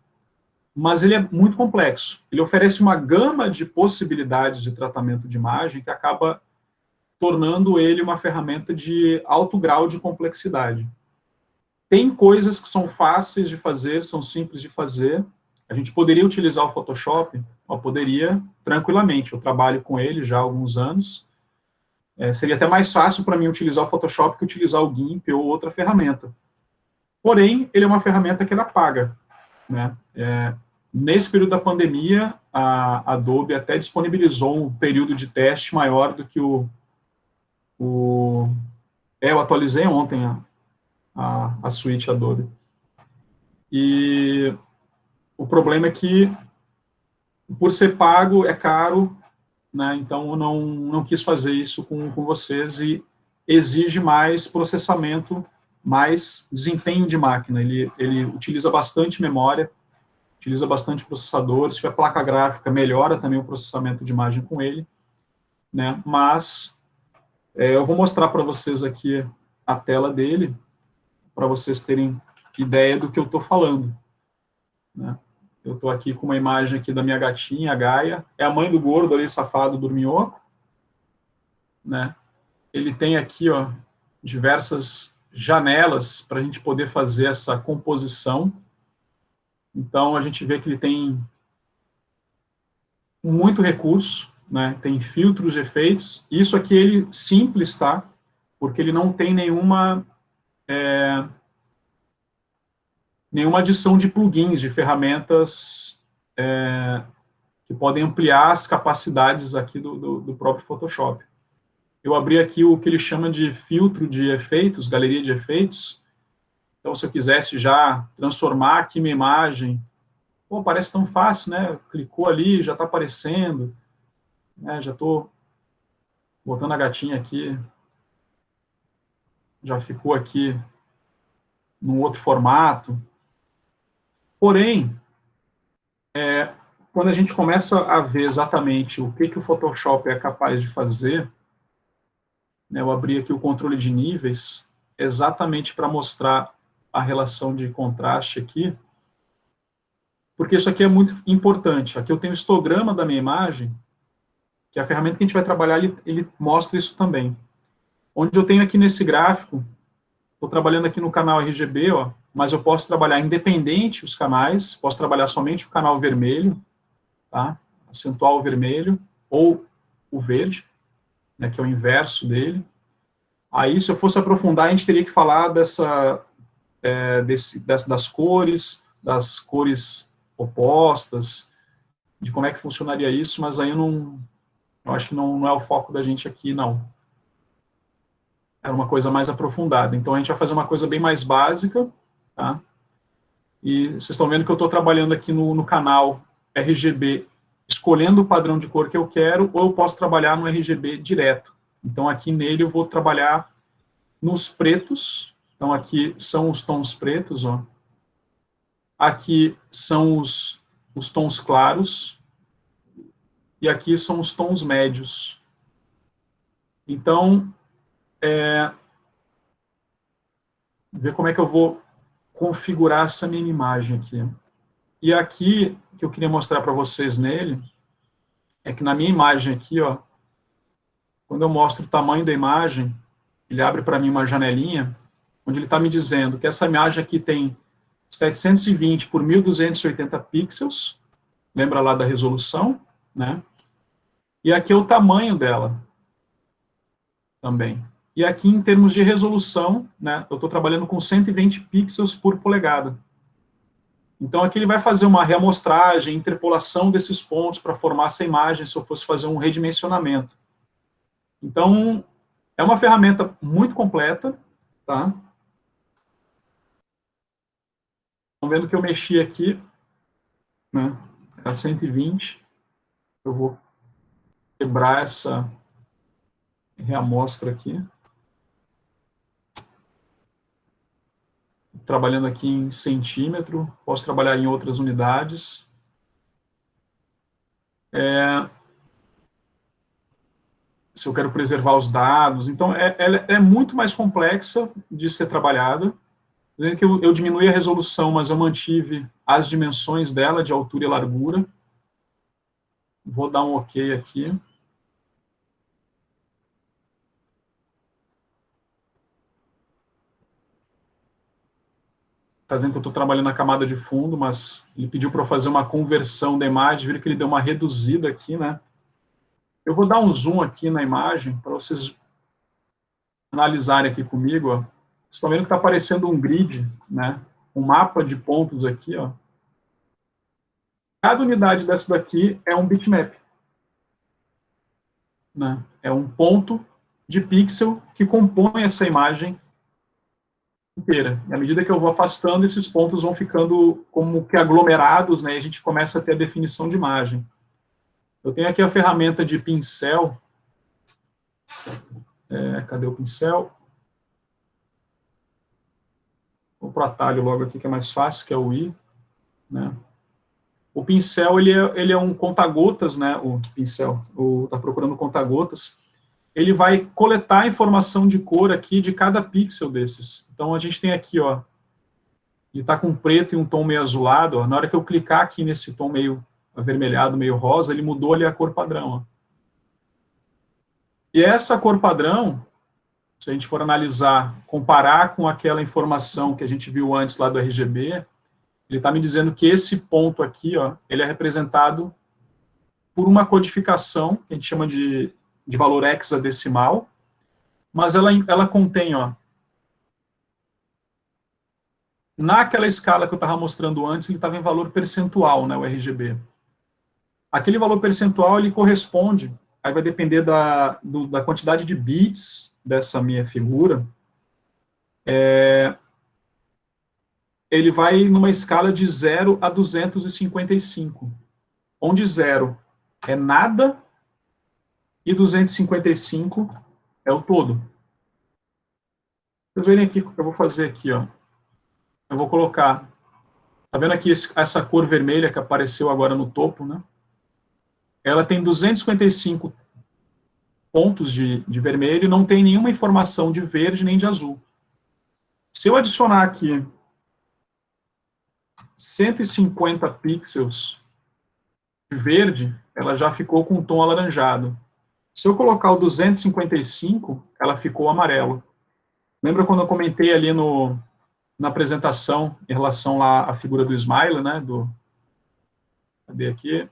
Speaker 1: mas ele é muito complexo. Ele oferece uma gama de possibilidades de tratamento de imagem que acaba tornando ele uma ferramenta de alto grau de complexidade. Tem coisas que são fáceis de fazer, são simples de fazer. A gente poderia utilizar o Photoshop? Eu poderia, tranquilamente. Eu trabalho com ele já há alguns anos. Seria até mais fácil para mim utilizar o Photoshop que utilizar o GIMP ou outra ferramenta. Porém, ele é uma ferramenta que ela paga, né? Nesse período da pandemia, a Adobe até disponibilizou um período de teste maior do que eu atualizei ontem a suíte Adobe. E o problema é que, por ser pago, é caro, né? Então eu não quis fazer isso com vocês, e exige mais processamento, mais desempenho de máquina. Ele utiliza bastante memória, utiliza bastante processador. Se tiver placa gráfica, melhora também o processamento de imagem com ele, né? Mas eu vou mostrar para vocês aqui a tela dele, para vocês terem ideia do que eu estou falando, né? Eu estou aqui com uma imagem aqui da minha gatinha, a Gaia. É a mãe do gordo ali, safado, dorminhoco, né? Ele tem aqui, ó, diversas janelas para a gente poder fazer essa composição. Então, a gente vê que ele tem muito recurso, né? Tem filtros de efeitos. Isso aqui ele simples, tá? Porque ele não tem nenhuma adição de plugins, de ferramentas que podem ampliar as capacidades aqui do próprio Photoshop. Eu abri aqui o que ele chama de filtro de efeitos, galeria de efeitos. Então, se eu quisesse já transformar aqui minha imagem, pô, parece tão fácil, né? Clicou ali, já está aparecendo, né? Já estou botando a gatinha aqui, já ficou aqui num outro formato. Porém, quando a gente começa a ver exatamente o que o Photoshop é capaz de fazer, né, eu abri aqui o controle de níveis, exatamente para mostrar a relação de contraste aqui, porque isso aqui é muito importante. Aqui eu tenho o histograma da minha imagem, que é a ferramenta que a gente vai trabalhar, ele mostra isso também. Onde eu tenho aqui nesse gráfico, estou trabalhando aqui no canal RGB, ó, mas eu posso trabalhar independente os canais, posso trabalhar somente o canal vermelho, tá? Acentuar o vermelho, ou o verde, né, que é o inverso dele. Aí, se eu fosse aprofundar, a gente teria que falar das cores, das cores opostas, de como é que funcionaria isso, mas aí eu acho que não é o foco da gente aqui, não. É uma coisa mais aprofundada. Então, a gente vai fazer uma coisa bem mais básica, tá? E vocês estão vendo que eu estou trabalhando aqui no canal RGB, escolhendo o padrão de cor que eu quero, ou eu posso trabalhar no RGB direto. Então, aqui nele eu vou trabalhar nos pretos. Então, aqui são os tons pretos, ó. Aqui são os tons claros. E aqui são os tons médios. Então, ver como é que eu vou configurar essa minha imagem aqui. E aqui, que eu queria mostrar para vocês nele, é que na minha imagem aqui, ó, quando eu mostro o tamanho da imagem, ele abre para mim uma janelinha, onde ele está me dizendo que essa imagem aqui tem 720 por 1280 pixels, lembra lá da resolução, né? E aqui é o tamanho dela também. E aqui, em termos de resolução, né, eu estou trabalhando com 120 pixels por polegada. Então, aqui ele vai fazer uma reamostragem, interpolação desses pontos para formar essa imagem, se eu fosse fazer um redimensionamento. Então, é uma ferramenta muito completa, tá? Estão vendo que eu mexi aqui, né, a 120. Eu vou quebrar essa reamostra aqui. Trabalhando aqui em centímetro, posso trabalhar em outras unidades. Se eu quero preservar os dados. Então, ela é muito mais complexa de ser trabalhada. Que eu diminui a resolução, mas eu mantive as dimensões dela, de altura e largura. Vou dar um OK aqui. Está dizendo que eu estou trabalhando na camada de fundo, mas ele pediu para eu fazer uma conversão da imagem, viram que ele deu uma reduzida aqui, né? Eu vou dar um zoom aqui na imagem, para vocês analisarem aqui comigo, ó. Vocês estão vendo que está aparecendo um grid, né? Um mapa de pontos aqui, ó. Cada unidade dessa daqui é um bitmap, né? É um ponto de pixel que compõe essa imagem inteira. E à medida que eu vou afastando, esses pontos vão ficando como que aglomerados, né? E a gente começa a ter a definição de imagem. Eu tenho aqui a ferramenta de pincel. Cadê o pincel? Vou para o atalho logo aqui, que é mais fácil, que é o I, né? O pincel, ele é um conta-gotas, né? O pincel, está procurando conta-gotas. Ele vai coletar a informação de cor aqui de cada pixel desses. Então, a gente tem aqui, ó, ele está com preto e um tom meio azulado, ó. Na hora que eu clicar aqui nesse tom meio avermelhado, meio rosa, ele mudou ali a cor padrão, ó. E essa cor padrão, se a gente for analisar, comparar com aquela informação que a gente viu antes lá do RGB, ele está me dizendo que esse ponto aqui, ó, ele é representado por uma codificação, que a gente chama de valor hexadecimal, mas ela contém, ó, naquela escala que eu estava mostrando antes, ele estava em valor percentual, né, o RGB. Aquele valor percentual, ele corresponde, aí vai depender da quantidade de bits dessa minha figura, ele vai numa escala de 0 a 255, onde 0 é nada e 255 é o todo. Vocês verem aqui o que eu vou fazer aqui, ó. Eu vou colocar, tá vendo aqui essa cor vermelha que apareceu agora no topo, né? Ela tem 255 pontos de vermelho e não tem nenhuma informação de verde nem de azul. Se eu adicionar aqui 150 pixels de verde, ela já ficou com um tom alaranjado. Se eu colocar o 255, ela ficou amarelo. Lembra quando eu comentei ali na apresentação em relação lá à figura do Smile, né? Cadê aqui?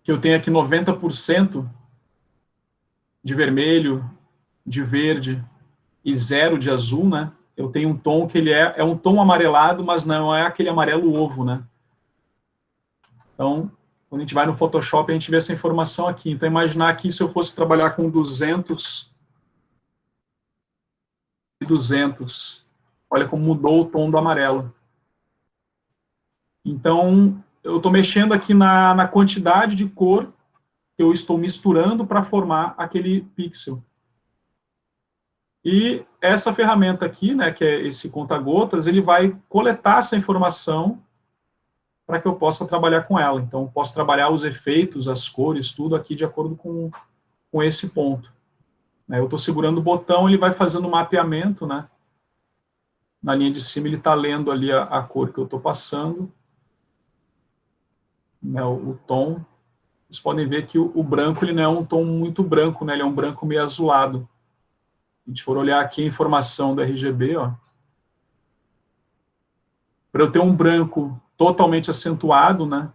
Speaker 1: Que eu tenho aqui 90% de vermelho, de verde e 0 de azul, né? Eu tenho um tom que ele é um tom amarelado, mas não é aquele amarelo ovo, né? Então, quando a gente vai no Photoshop, a gente vê essa informação aqui. Então, imaginar aqui se eu fosse trabalhar com 200 e 200. Olha como mudou o tom do amarelo. Então, eu estou mexendo aqui na quantidade de cor que eu estou misturando para formar aquele pixel. E essa ferramenta aqui, né, que é esse conta-gotas, ele vai coletar essa informação para que eu possa trabalhar com ela. Então, eu posso trabalhar os efeitos, as cores, tudo aqui de acordo com esse ponto. Eu estou segurando o botão, ele vai fazendo o mapeamento, né, Na linha de cima, ele está lendo ali a cor que eu estou passando, né, o tom. Vocês podem ver que o branco ele não é um tom muito branco, né, ele é um branco meio azulado. Se a gente for olhar aqui a informação do RGB, ó, para eu ter um branco totalmente acentuado, né,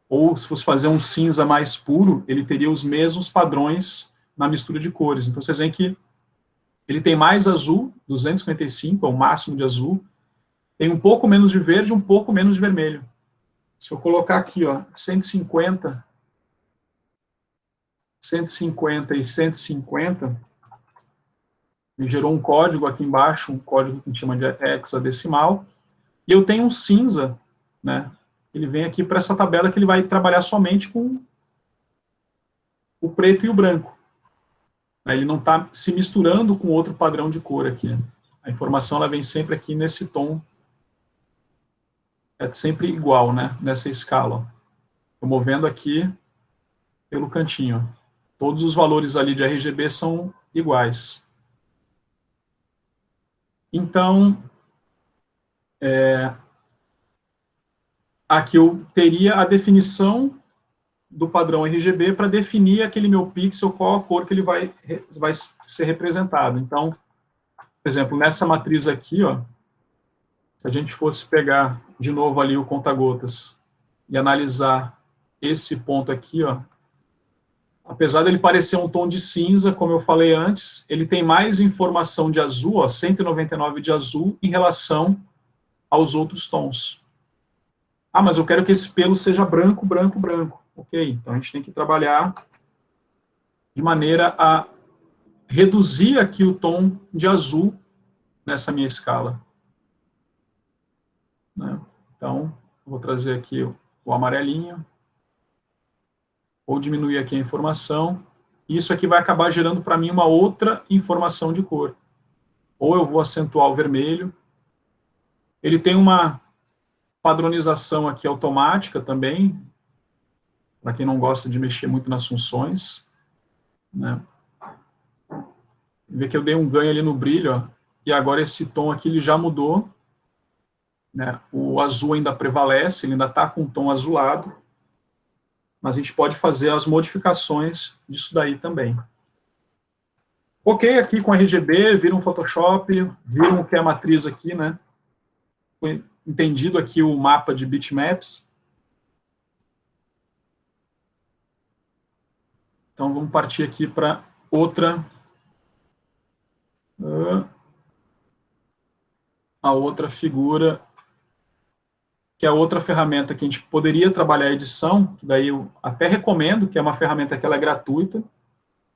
Speaker 1: ou se fosse fazer um cinza mais puro, ele teria os mesmos padrões na mistura de cores. Então, vocês veem que ele tem mais azul, 255, é o máximo de azul, tem um pouco menos de verde, um pouco menos de vermelho. Se eu colocar aqui, ó, 150 e 150, me gerou um código aqui embaixo, um código que a gente chama de hexadecimal, e eu tenho um cinza, né? Ele vem aqui para essa tabela que ele vai trabalhar somente com o preto e o branco. Ele não está se misturando com outro padrão de cor aqui. A informação ela vem sempre aqui nesse tom, é sempre igual, né? Nessa escala. Estou movendo aqui pelo cantinho. Todos os valores ali de RGB são iguais. Então, aqui eu teria a definição do padrão RGB para definir aquele meu pixel, qual a cor que ele vai ser representado. Então, por exemplo, nessa matriz aqui, ó, se a gente fosse pegar de novo ali o conta-gotas e analisar esse ponto aqui, ó, apesar dele parecer um tom de cinza, como eu falei antes, ele tem mais informação de azul, ó, 199 de azul, em relação aos outros tons. Ah, mas eu quero que esse pelo seja branco, branco, branco. Ok, então a gente tem que trabalhar de maneira a reduzir aqui o tom de azul nessa minha escala. Né? Então, vou trazer aqui o amarelinho, ou diminuir aqui a informação, e isso aqui vai acabar gerando para mim uma outra informação de cor. Ou eu vou acentuar o vermelho. Ele tem uma padronização aqui automática também, para quem não gosta de mexer muito nas funções. Né? Vê que eu dei um ganho ali no brilho, ó, e agora esse tom aqui ele já mudou. Né? O azul ainda prevalece, ele ainda está com um tom azulado, mas a gente pode fazer as modificações disso daí também. Ok, aqui com RGB, viram o Photoshop, viram o que é a matriz aqui, né? Foi entendido aqui o mapa de bitmaps. Então, vamos partir aqui para outra... a outra figura, que é a outra ferramenta que a gente poderia trabalhar a edição, que daí eu até recomendo, que é uma ferramenta que ela é gratuita.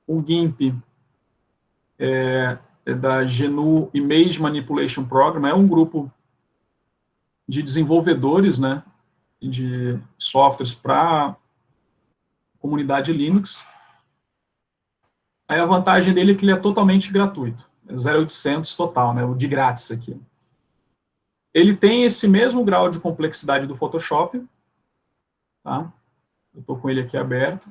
Speaker 1: O GIMP é da GNU Image Manipulation Program, é um grupo de desenvolvedores, né, de softwares para comunidade Linux. Aí a vantagem dele é que ele é totalmente gratuito, é 0.800 total, né, o de grátis aqui. Ele tem esse mesmo grau de complexidade do Photoshop, tá? Eu estou com ele aqui aberto.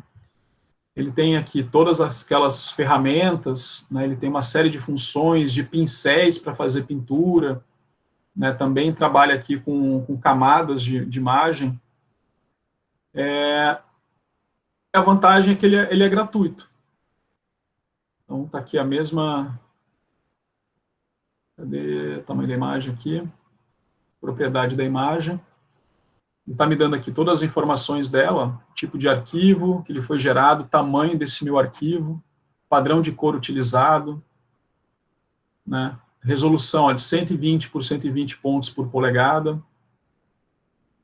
Speaker 1: Ele tem aqui todas aquelas ferramentas, né? Ele tem uma série de funções, de pincéis para fazer pintura, né? Também trabalha aqui com camadas de imagem. A vantagem é que ele é gratuito. Então, está aqui a mesma... Cadê o tamanho da imagem aqui? Propriedade da imagem. Ele está me dando aqui todas as informações dela, tipo de arquivo que ele foi gerado, tamanho desse meu arquivo, padrão de cor utilizado, né? Resolução de 120 por 120 pontos por polegada,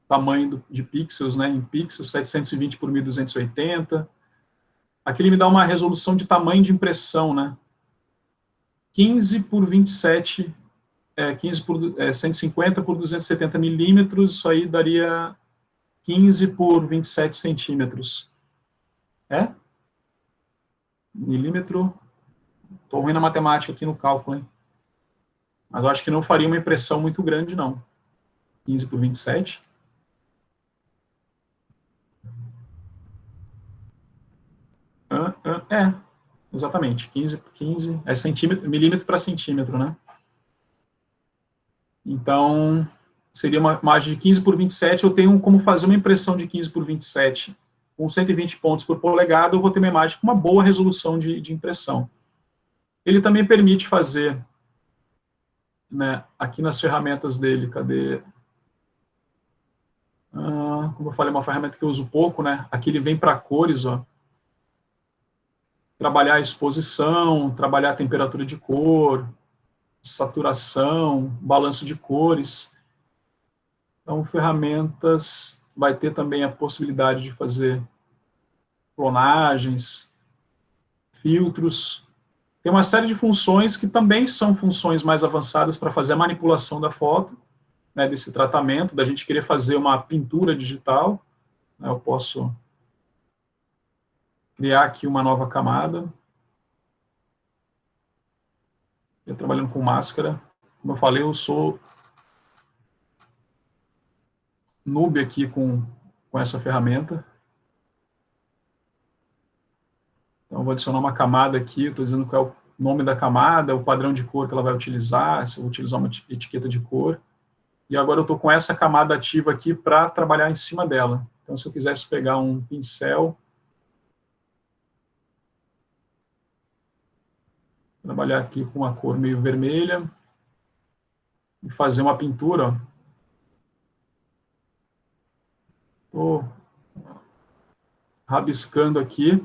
Speaker 1: tamanho de pixels, né, em pixels, 720 por 1280. Aqui ele me dá uma resolução de tamanho de impressão, né? 15 por 27, 150 por 270 milímetros, isso aí daria 15 por 27 centímetros. Milímetro. Estou ruim na matemática aqui no cálculo, hein? Mas eu acho que não faria uma impressão muito grande, não. 15 por 27. Exatamente. 15 é centímetro, milímetro para centímetro, né? Então, seria uma imagem de 15 por 27, eu tenho como fazer uma impressão de 15 por 27, com 120 pontos por polegada, eu vou ter uma imagem com uma boa resolução de impressão. Ele também permite fazer, né, aqui nas ferramentas dele, cadê? Como eu falei, uma ferramenta que eu uso pouco, né? Aqui ele vem para cores, ó. Trabalhar a exposição, trabalhar a temperatura de cor, saturação, balanço de cores. Então, ferramentas, vai ter também a possibilidade de fazer clonagens, filtros. Tem uma série de funções que também são funções mais avançadas para fazer a manipulação da foto, né, desse tratamento, da gente querer fazer uma pintura digital, né, eu posso criar aqui uma nova camada. Eu trabalhando com máscara, como eu falei, eu sou noob aqui com essa ferramenta. Então, eu vou adicionar uma camada aqui, estou dizendo qual é o nome da camada, o padrão de cor que ela vai utilizar, se eu vou utilizar uma etiqueta de cor. E agora eu estou com essa camada ativa aqui para trabalhar em cima dela. Então, se eu quisesse pegar um pincel, trabalhar aqui com uma cor meio vermelha, e fazer uma pintura, estou rabiscando aqui.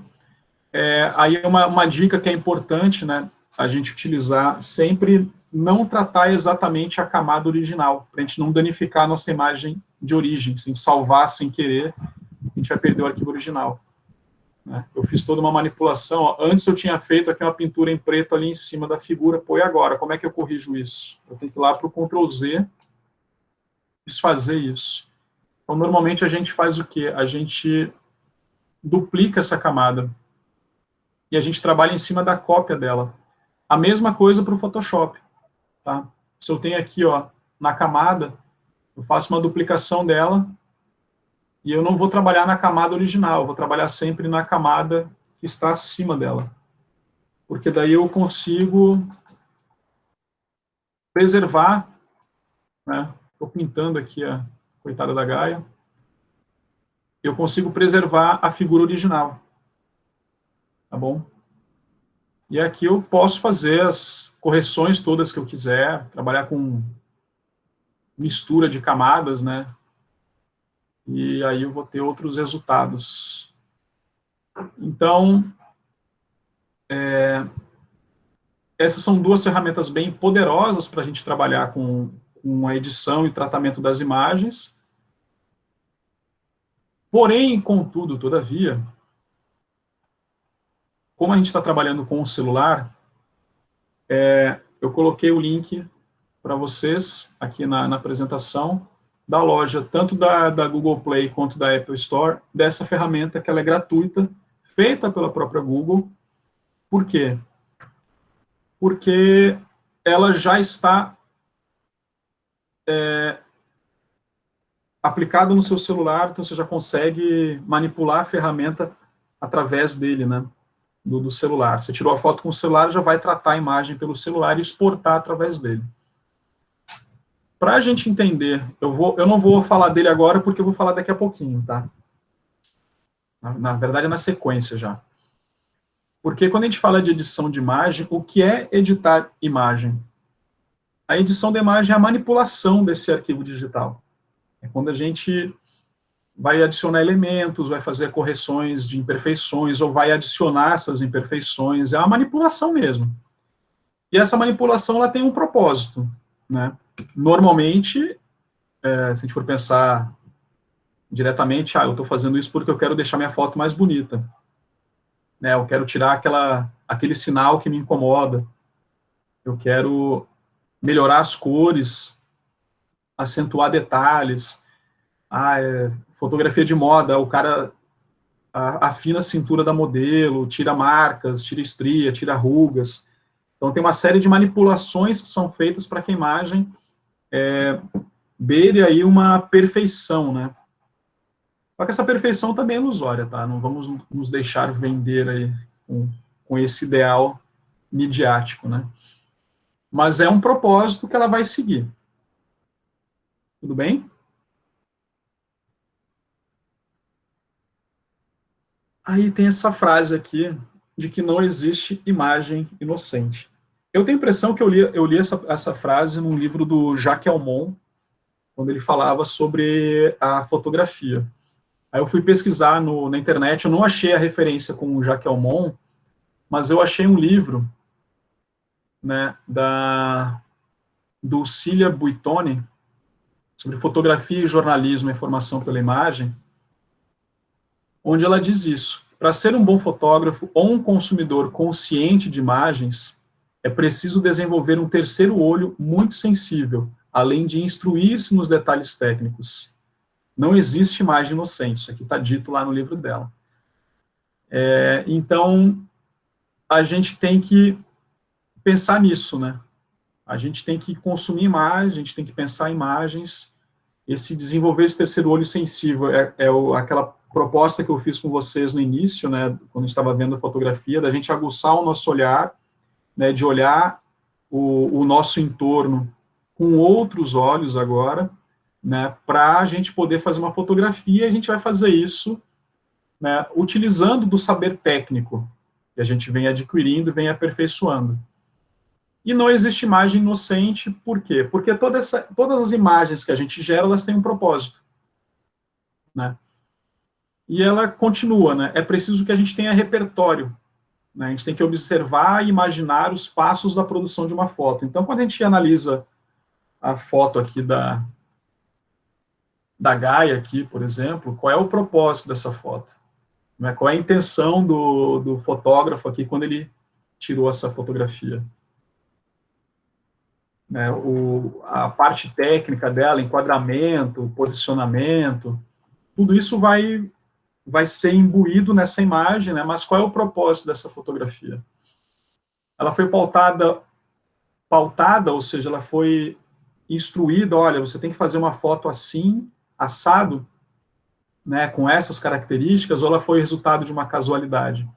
Speaker 1: Aí uma dica que é importante, né, a gente utilizar sempre, não tratar exatamente a camada original, para a gente não danificar a nossa imagem de origem, sem salvar sem querer, a gente vai perder o arquivo original. Né? Eu fiz toda uma manipulação, ó. Antes eu tinha feito aqui uma pintura em preto ali em cima da figura, pô, e agora, como é que eu corrijo isso? Eu tenho que ir lá para o Ctrl+Z, desfazer isso. Então, normalmente a gente faz o quê? A gente duplica essa camada, e a gente trabalha em cima da cópia dela. A mesma coisa para o Photoshop. Tá? Se eu tenho aqui, ó, na camada, eu faço uma duplicação dela, e eu não vou trabalhar na camada original, eu vou trabalhar sempre na camada que está acima dela. Porque daí eu consigo preservar, né? Estou pintando aqui a coitada da Gaia, eu consigo preservar a figura original. Tá bom? E aqui eu posso fazer as correções todas que eu quiser, trabalhar com mistura de camadas, né? E aí eu vou ter outros resultados. Então, essas são duas ferramentas bem poderosas para a gente trabalhar com a edição e tratamento das imagens. Porém, contudo, todavia, como a gente está trabalhando com o celular, eu coloquei o link para vocês aqui na apresentação da loja, tanto da Google Play quanto da Apple Store, dessa ferramenta que ela é gratuita, feita pela própria Google. Por quê? Porque ela já está aplicada no seu celular, então você já consegue manipular a ferramenta através dele, né? Do celular. Você tirou a foto com o celular, já vai tratar a imagem pelo celular e exportar através dele. Para a gente entender, eu não vou falar dele agora, porque eu vou falar daqui a pouquinho, tá? Na verdade, é na sequência já. Porque quando a gente fala de edição de imagem, o que é editar imagem? A edição da imagem é a manipulação desse arquivo digital. É quando a gente vai adicionar elementos, vai fazer correções de imperfeições, ou vai adicionar essas imperfeições, é uma manipulação mesmo. E essa manipulação, ela tem um propósito, né? Normalmente, se a gente for pensar diretamente, eu estou fazendo isso porque eu quero deixar minha foto mais bonita, né? Eu quero tirar aquele sinal que me incomoda, eu quero melhorar as cores, acentuar detalhes, fotografia de moda, o cara afina a cintura da modelo, tira marcas, tira estria, tira rugas. Então, tem uma série de manipulações que são feitas para que a imagem beire aí uma perfeição, né? Só que essa perfeição também é ilusória, tá? Não vamos nos deixar vender aí com esse ideal midiático, né? Mas é um propósito que ela vai seguir. Tudo bem? Aí tem essa frase aqui, de que não existe imagem inocente. Eu tenho a impressão que eu li essa frase num livro do Jacques Almond, quando ele falava sobre a fotografia. Aí eu fui pesquisar na internet, eu não achei a referência com o Jacques Almond, mas eu achei um livro, né, do Cilia Buitoni, sobre fotografia e jornalismo e informação pela imagem, onde ela diz isso. Para ser um bom fotógrafo ou um consumidor consciente de imagens, é preciso desenvolver um terceiro olho muito sensível, além de instruir-se nos detalhes técnicos. Não existe imagem inocente, isso aqui está dito lá no livro dela. Então, a gente tem que pensar nisso, né? A gente tem que consumir imagens, a gente tem que pensar em imagens, desenvolver esse terceiro olho sensível, aquela proposta que eu fiz com vocês no início, né, quando a gente estava vendo a fotografia, da gente aguçar o nosso olhar, né, de olhar o nosso entorno com outros olhos agora, né, para a gente poder fazer uma fotografia, e a gente vai fazer isso, né, utilizando do saber técnico que a gente vem adquirindo, vem aperfeiçoando. E não existe imagem inocente, por quê? Porque todas as imagens que a gente gera, elas têm um propósito, né? E ela continua, né? É preciso que a gente tenha repertório, né? A gente tem que observar e imaginar os passos da produção de uma foto. Então, quando a gente analisa a foto aqui da Gaia, aqui, por exemplo, qual é o propósito dessa foto? Né? Qual é a intenção do fotógrafo aqui quando ele tirou essa fotografia? Né? A parte técnica dela, enquadramento, posicionamento, tudo isso vai ser imbuído nessa imagem, né? Mas qual é o propósito dessa fotografia? Ela foi pautada, ou seja, ela foi instruída, olha, você tem que fazer uma foto assim, assado, né, com essas características, ou ela foi resultado de uma casualidade?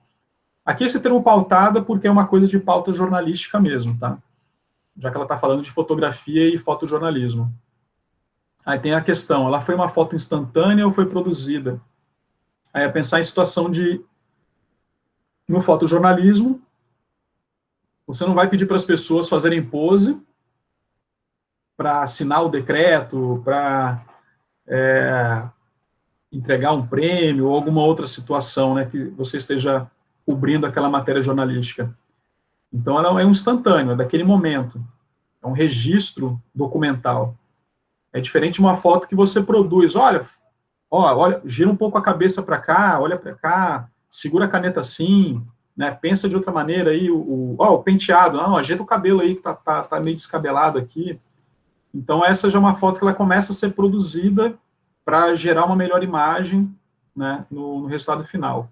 Speaker 1: Aqui esse termo pautada porque é uma coisa de pauta jornalística mesmo, tá? Já que ela está falando de fotografia e fotojornalismo. Aí tem a questão, ela foi uma foto instantânea ou foi produzida? Aí é pensar em situação no fotojornalismo, você não vai pedir para as pessoas fazerem pose para assinar o decreto, para entregar um prêmio ou alguma outra situação, né, que você esteja cobrindo aquela matéria jornalística. Então, ela é um instantâneo, é daquele momento. É um registro documental. É diferente de uma foto que você produz. Olha, gira um pouco a cabeça para cá, olha para cá, segura a caneta assim, né, pensa de outra maneira aí, o penteado, não, ajeita o cabelo aí que tá meio descabelado aqui. Então, essa já é uma foto que ela começa a ser produzida para gerar uma melhor imagem, né, no resultado final.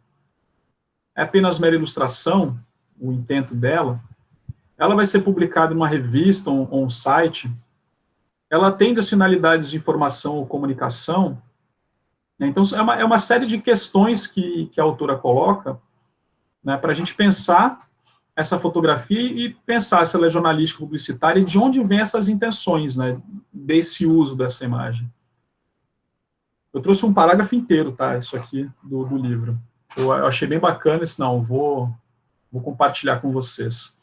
Speaker 1: É apenas mera ilustração, o intento dela. Ela vai ser publicada em uma revista ou um site. Ela atende às finalidades de informação ou comunicação. Né? Então, é uma série de questões que a autora coloca, né, para a gente pensar essa fotografia e pensar se ela é jornalística, publicitária, e de onde vêm essas intenções, né, desse uso dessa imagem. Eu trouxe um parágrafo inteiro, tá, isso aqui, do livro. Eu achei bem bacana, não, vou compartilhar com vocês.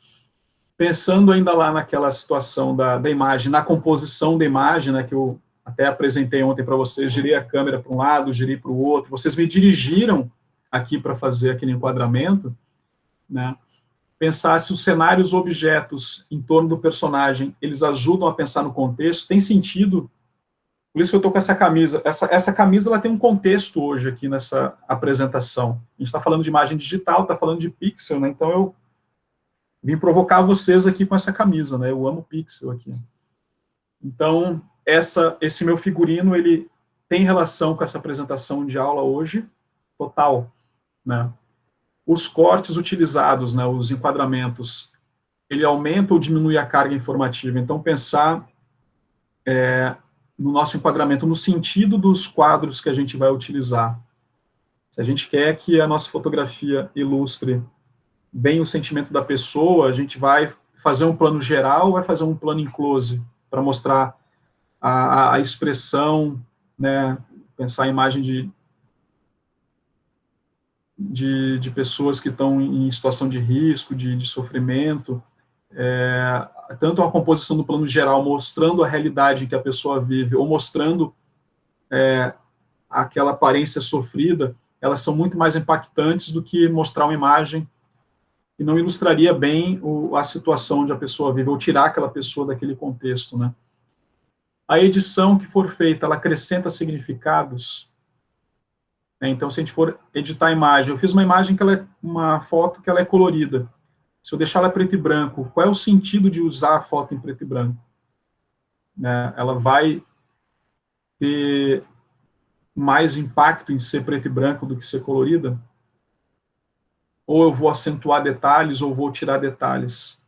Speaker 1: Pensando ainda lá naquela situação da imagem, na composição da imagem, né, que eu até apresentei ontem para vocês, girei a câmera para um lado, girei para o outro, vocês me dirigiram aqui para fazer aquele enquadramento, né, pensar se os cenários, objetos em torno do personagem, eles ajudam a pensar no contexto, tem sentido. Por isso que eu estou com essa camisa. Essa camisa ela tem um contexto hoje aqui nessa apresentação. A gente está falando de imagem digital, está falando de pixel, né? Então eu vim provocar vocês aqui com essa camisa, né? Eu amo pixel aqui. Então, esse meu figurino, ele tem relação com essa apresentação de aula hoje, total, né? Os cortes utilizados, né, os enquadramentos, ele aumenta ou diminui a carga informativa. Então, pensar no nosso enquadramento, no sentido dos quadros que a gente vai utilizar. Se a gente quer que a nossa fotografia ilustre bem o sentimento da pessoa, a gente vai fazer um plano geral ou vai fazer um plano em close, para mostrar a expressão, né, pensar a imagem de pessoas que estão em situação de risco, de sofrimento, tanto a composição do plano geral, mostrando a realidade que a pessoa vive, ou mostrando aquela aparência sofrida, elas são muito mais impactantes do que mostrar uma imagem que não ilustraria bem a situação onde a pessoa vive, ou tirar aquela pessoa daquele contexto, né? A edição que for feita, ela acrescenta significados, né? Então, se a gente for editar a imagem, eu fiz uma imagem que ela é uma foto que ela é colorida. Se eu deixar ela preto e branco, qual é o sentido de usar a foto em preto e branco? Né? Ela vai ter mais impacto em ser preto e branco do que ser colorida? Ou eu vou acentuar detalhes, ou vou tirar detalhes?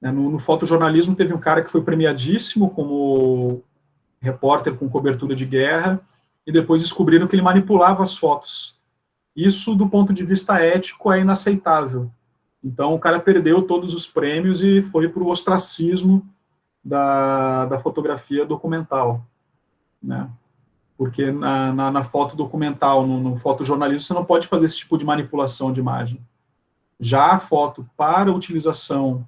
Speaker 1: No fotojornalismo teve um cara que foi premiadíssimo como repórter com cobertura de guerra, e depois descobriram que ele manipulava as fotos. Isso, do ponto de vista ético, é inaceitável. Então, o cara perdeu todos os prêmios e foi para o ostracismo da fotografia documental, né? Porque na foto documental, no fotojornalismo, você não pode fazer esse tipo de manipulação de imagem. Já a foto para utilização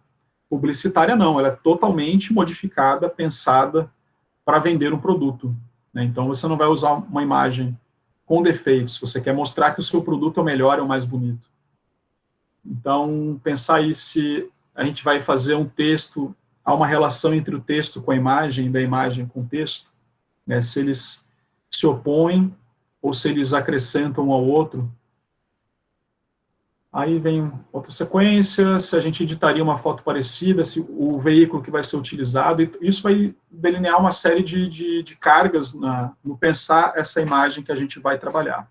Speaker 1: publicitária, não, ela é totalmente modificada, pensada para vender um produto, né? Então, você não vai usar uma imagem com defeitos, você quer mostrar que o seu produto é o melhor, é o mais bonito. Então, pensar aí se a gente vai fazer um texto, há uma relação entre o texto com a imagem, da imagem com o texto, né? Se eles se opõem ou se eles acrescentam um ao outro. Aí vem outra sequência, se a gente editaria uma foto parecida, se o veículo que vai ser utilizado, isso vai delinear uma série de cargas no pensar essa imagem que a gente vai trabalhar.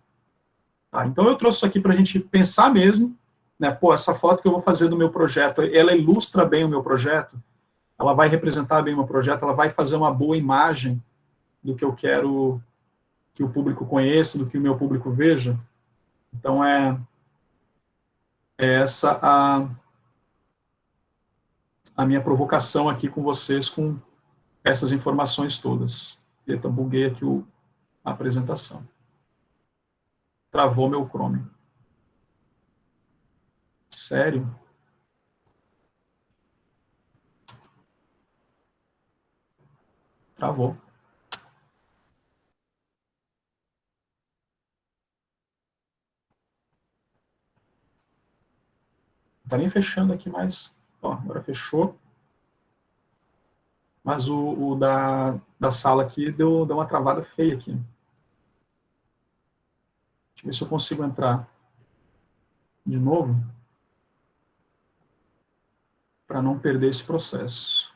Speaker 1: Tá? Então, eu trouxe isso aqui para a gente pensar mesmo, né? Pô, essa foto que eu vou fazer do meu projeto, ela ilustra bem o meu projeto? Ela vai representar bem o meu projeto? Ela vai fazer uma boa imagem do que eu quero que o público conheça, do que o meu público veja? Então, é essa a minha provocação aqui com vocês, com essas informações todas. Eita, buguei aqui a apresentação. Travou meu Chrome. Sério? Travou. Não está nem fechando aqui mais. Ó, agora fechou. Mas o da sala aqui deu uma travada feia aqui. Deixa eu ver se eu consigo entrar de novo para não perder esse processo.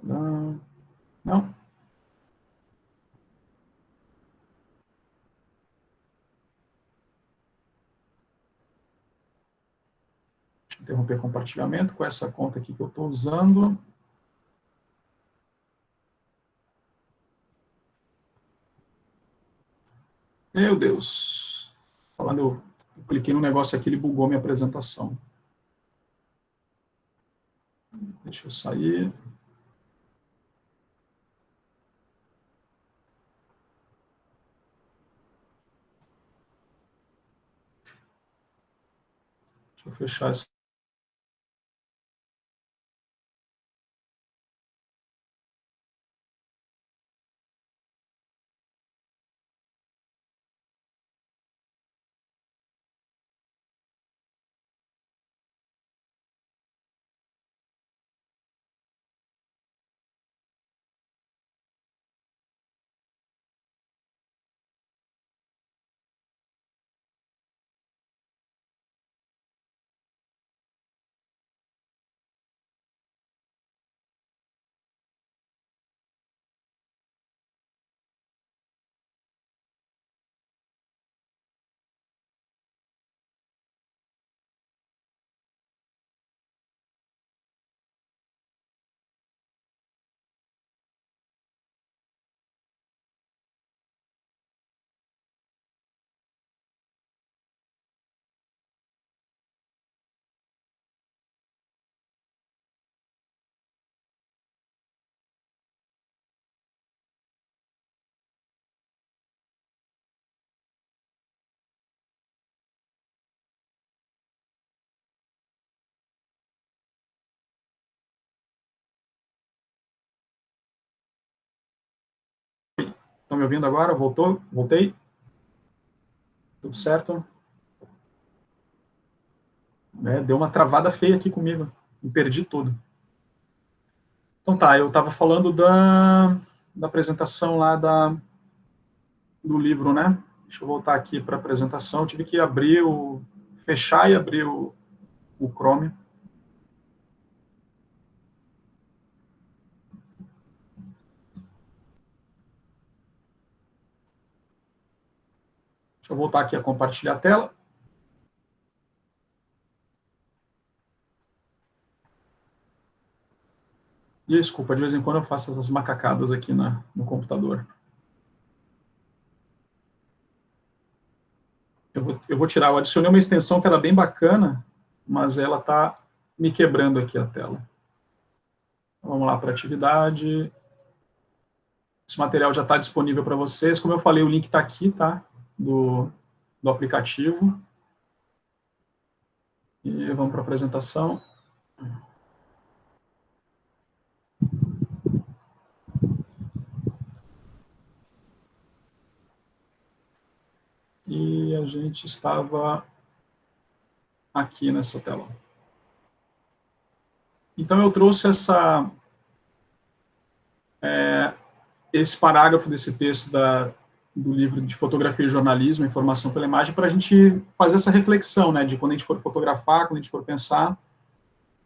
Speaker 1: Não. Não. Deixa eu interromper o compartilhamento com essa conta aqui que eu estou usando. Meu Deus. Falando, eu cliquei no negócio aqui, ele bugou minha apresentação. Deixa eu sair. Deixa eu fechar essa Estão me ouvindo agora? Voltou? Voltei? Tudo certo? Deu uma travada feia aqui comigo. Me perdi tudo. Então tá, eu estava falando da apresentação lá do livro, né? Deixa eu voltar aqui para a apresentação. Eu tive que fechar e abrir o Chrome. Deixa eu voltar aqui a compartilhar a tela. Desculpa, de vez em quando eu faço essas macacadas aqui no computador. Eu vou tirar, eu adicionei uma extensão que era bem bacana, mas ela está me quebrando aqui a tela. Então, vamos lá para a atividade. Esse material já está disponível para vocês. Como eu falei, o link está aqui, tá? Do aplicativo. E vamos para a apresentação. E a gente estava aqui nessa tela. Então, eu trouxe esse parágrafo desse texto do livro de Fotografia e Jornalismo, Informação pela Imagem, para a gente fazer essa reflexão, né, de quando a gente for fotografar, quando a gente for pensar,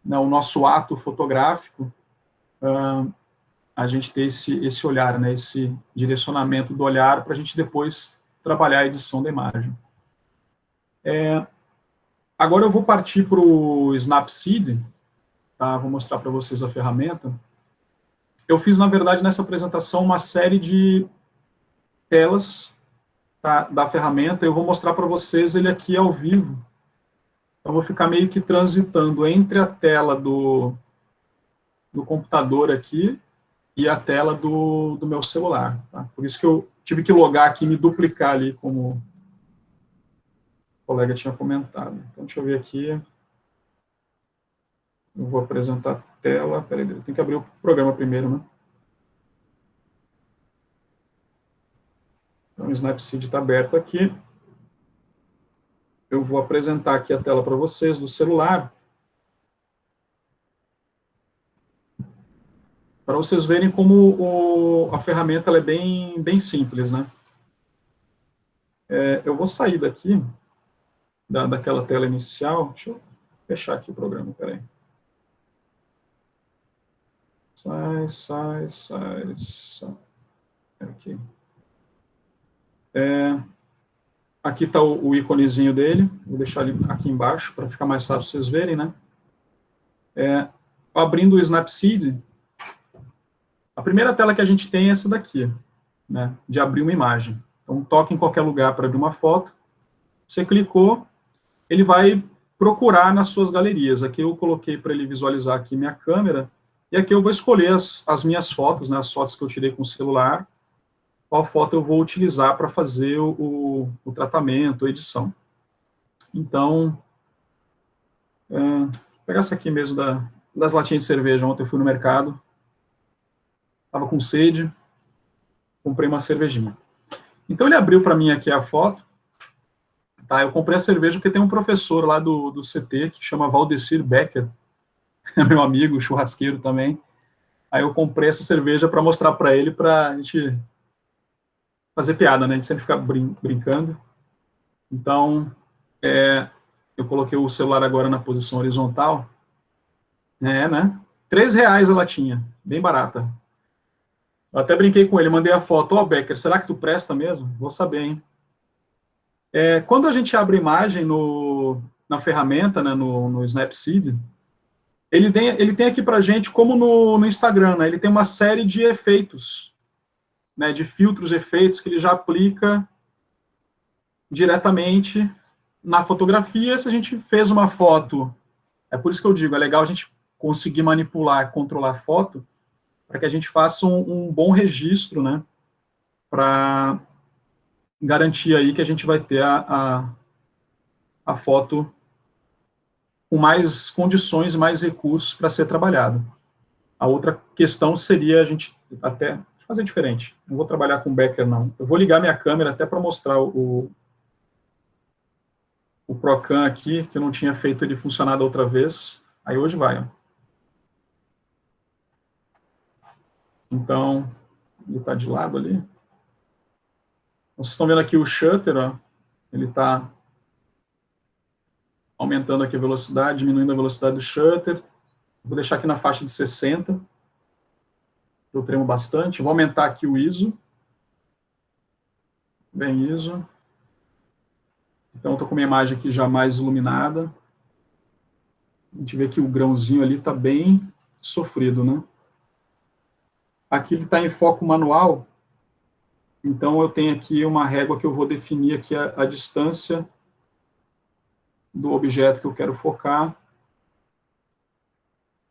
Speaker 1: né, o nosso ato fotográfico, a gente ter esse olhar, né, esse direcionamento do olhar para a gente depois trabalhar a edição da imagem. Agora eu vou partir para o Snapseed, tá? Vou mostrar para vocês a ferramenta. Eu fiz, na verdade, nessa apresentação, uma série de telas, tá, da ferramenta. Eu vou mostrar para vocês ele aqui ao vivo. Eu vou ficar meio que transitando entre a tela do computador aqui e a tela do meu celular. Tá? Por isso que eu tive que logar aqui e me duplicar ali, como o colega tinha comentado. Então, deixa eu ver aqui. Eu vou apresentar a tela. Peraí, eu tenho que abrir o programa primeiro, né? Então, o Snapseed está aberto aqui. Eu vou apresentar aqui a tela para vocês do celular, para vocês verem como a ferramenta ela é bem simples, né? Eu vou sair daqui, daquela tela inicial. Deixa eu fechar aqui o programa, peraí. Sai. Aqui. Aqui está o íconezinho dele. Vou deixar ele aqui embaixo, para ficar mais fácil vocês verem, né? Abrindo o Snapseed, a primeira tela que a gente tem é essa daqui, né? De abrir uma imagem. Então, toque em qualquer lugar para abrir uma foto. Você clicou, ele vai procurar nas suas galerias. Aqui eu coloquei para ele visualizar aqui minha câmera, e aqui eu vou escolher as minhas fotos, né, as fotos que eu tirei com o celular, qual foto eu vou utilizar para fazer o tratamento, a edição. Então, vou pegar essa aqui mesmo das latinhas de cerveja. Ontem eu fui no mercado, estava com sede, comprei uma cervejinha. Então ele abriu para mim aqui a foto. Tá, eu comprei a cerveja porque tem um professor lá do CT que chama Valdecir Becker, é meu amigo, churrasqueiro também. Aí eu comprei essa cerveja para mostrar para ele, para a gente fazer piada, né? A gente sempre fica brincando. Então, eu coloquei o celular agora na posição horizontal. Né? R$3 a latinha, bem barata. Eu até brinquei com ele, mandei a foto. Ó, Becker, será que tu presta mesmo? Vou saber, hein? Quando a gente abre imagem na ferramenta, né, no Snapseed, ele tem aqui para gente, como no Instagram, né, ele tem uma série de efeitos, né, de filtros, efeitos, que ele já aplica diretamente na fotografia. Se a gente fez uma foto, é por isso que eu digo, é legal a gente conseguir manipular, controlar a foto, para que a gente faça um bom registro, né, para garantir aí que a gente vai ter a foto com mais condições, mais recursos para ser trabalhado. A outra questão seria a gente até fazer diferente. Não vou trabalhar com Becker, não. Eu vou ligar minha câmera até para mostrar o Procam aqui, que eu não tinha feito ele funcionar da outra vez. Aí hoje vai, ó. Então, ele está de lado ali. Vocês estão vendo aqui o shutter, ó. Ele está aumentando aqui a velocidade, diminuindo a velocidade do shutter. Vou deixar aqui na faixa de 60. Eu tremo bastante. Vou aumentar aqui o ISO. Bem ISO. Então, estou com minha imagem aqui já mais iluminada. A gente vê que o grãozinho ali está bem sofrido, né? Aqui ele está em foco manual. Então, eu tenho aqui uma régua que eu vou definir aqui a distância do objeto que eu quero focar.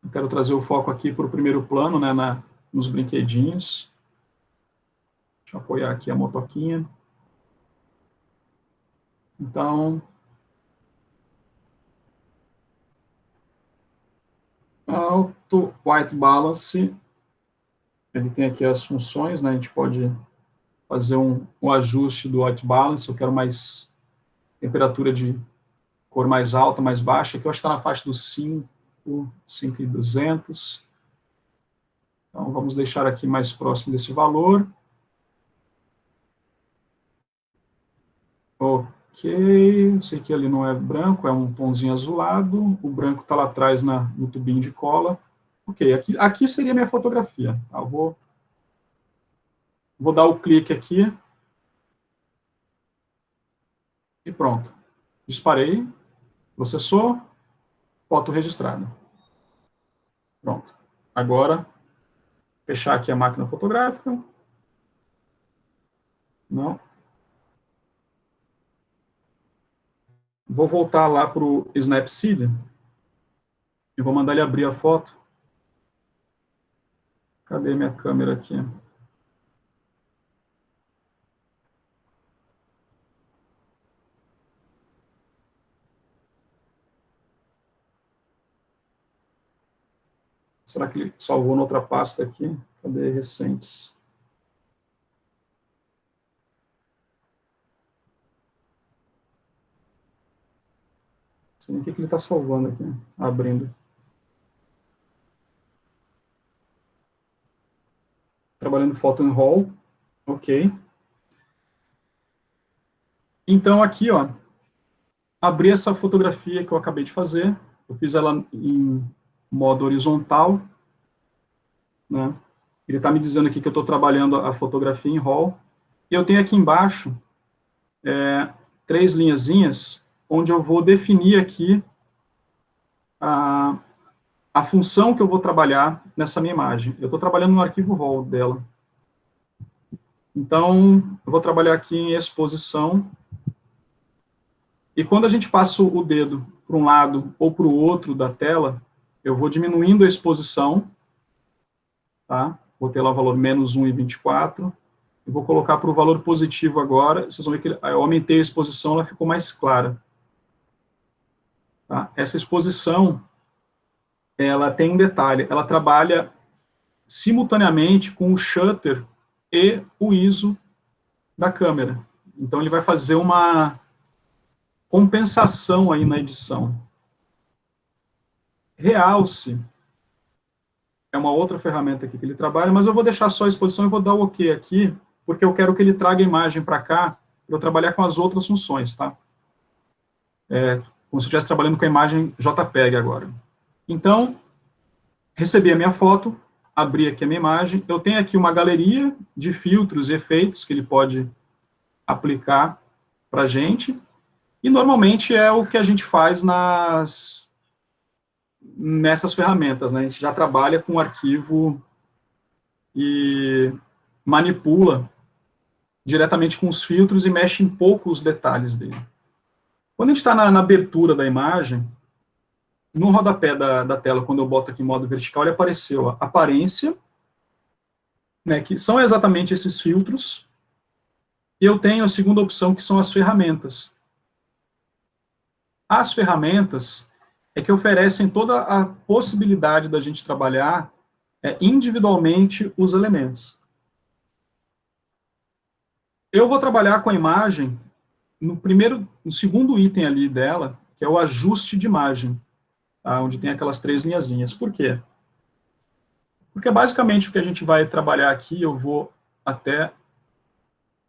Speaker 1: Eu quero trazer o foco aqui para o primeiro plano, né, nos brinquedinhos. Deixa eu apoiar aqui a motoquinha. Então, Auto White Balance, ele tem aqui as funções, né, a gente pode fazer um ajuste do White Balance, eu quero mais temperatura de cor mais alta, mais baixa, que eu acho que está na faixa dos 5,200. Então, vamos deixar aqui mais próximo desse valor. Ok, eu sei que ali não é branco, é um tomzinho azulado, o branco está lá atrás no tubinho de cola. Ok, aqui seria a minha fotografia. Tá? Eu vou dar o clique aqui. E pronto. Disparei, processou, foto registrada. Pronto. Agora, fechar aqui a máquina fotográfica. Não. Vou voltar lá para o Snapseed e vou mandar ele abrir a foto. Cadê minha câmera aqui? Será que ele salvou noutra pasta aqui? Cadê recentes? Não sei nem o que ele está salvando aqui, abrindo. Trabalhando foto em RAW. Ok. Então, aqui, ó, abri essa fotografia que eu acabei de fazer. Eu fiz ela em modo horizontal, né? Ele está me dizendo aqui que eu estou trabalhando a fotografia em RAW. E eu tenho aqui embaixo 3 linhazinhas, onde eu vou definir aqui a função que eu vou trabalhar nessa minha imagem. Eu estou trabalhando no arquivo RAW dela. Então, eu vou trabalhar aqui em exposição. E quando a gente passa o dedo para um lado ou para o outro da tela, eu vou diminuindo a exposição, tá? Vou ter lá o valor menos 1,24. Eu vou colocar para o valor positivo agora. Vocês vão ver que eu aumentei a exposição, ela ficou mais clara. Tá? Essa exposição, ela tem um detalhe, ela trabalha simultaneamente com o shutter e o ISO da câmera. Então, ele vai fazer uma compensação aí na edição. Realce é uma outra ferramenta aqui que ele trabalha, mas eu vou deixar só a exposição e vou dar o OK aqui, porque eu quero que ele traga a imagem para cá, para eu trabalhar com as outras funções, tá? Como se eu estivesse trabalhando com a imagem JPEG agora. Então, recebi a minha foto, abri aqui a minha imagem, eu tenho aqui uma galeria de filtros e efeitos que ele pode aplicar para a gente, e normalmente é o que a gente faz nessas ferramentas, né? A gente já trabalha com o arquivo e manipula diretamente com os filtros e mexe em poucos detalhes dele. Quando a gente está na abertura da imagem, no rodapé da tela, quando eu boto aqui em modo vertical, ele apareceu a aparência, né, que são exatamente esses filtros, e eu tenho a segunda opção, que são as ferramentas. As ferramentas é que oferecem toda a possibilidade da gente trabalhar individualmente os elementos. Eu vou trabalhar com a imagem no segundo item ali dela, que é o ajuste de imagem, tá? Onde tem aquelas 3 linhazinhas. Por quê? Porque basicamente o que a gente vai trabalhar aqui, eu vou até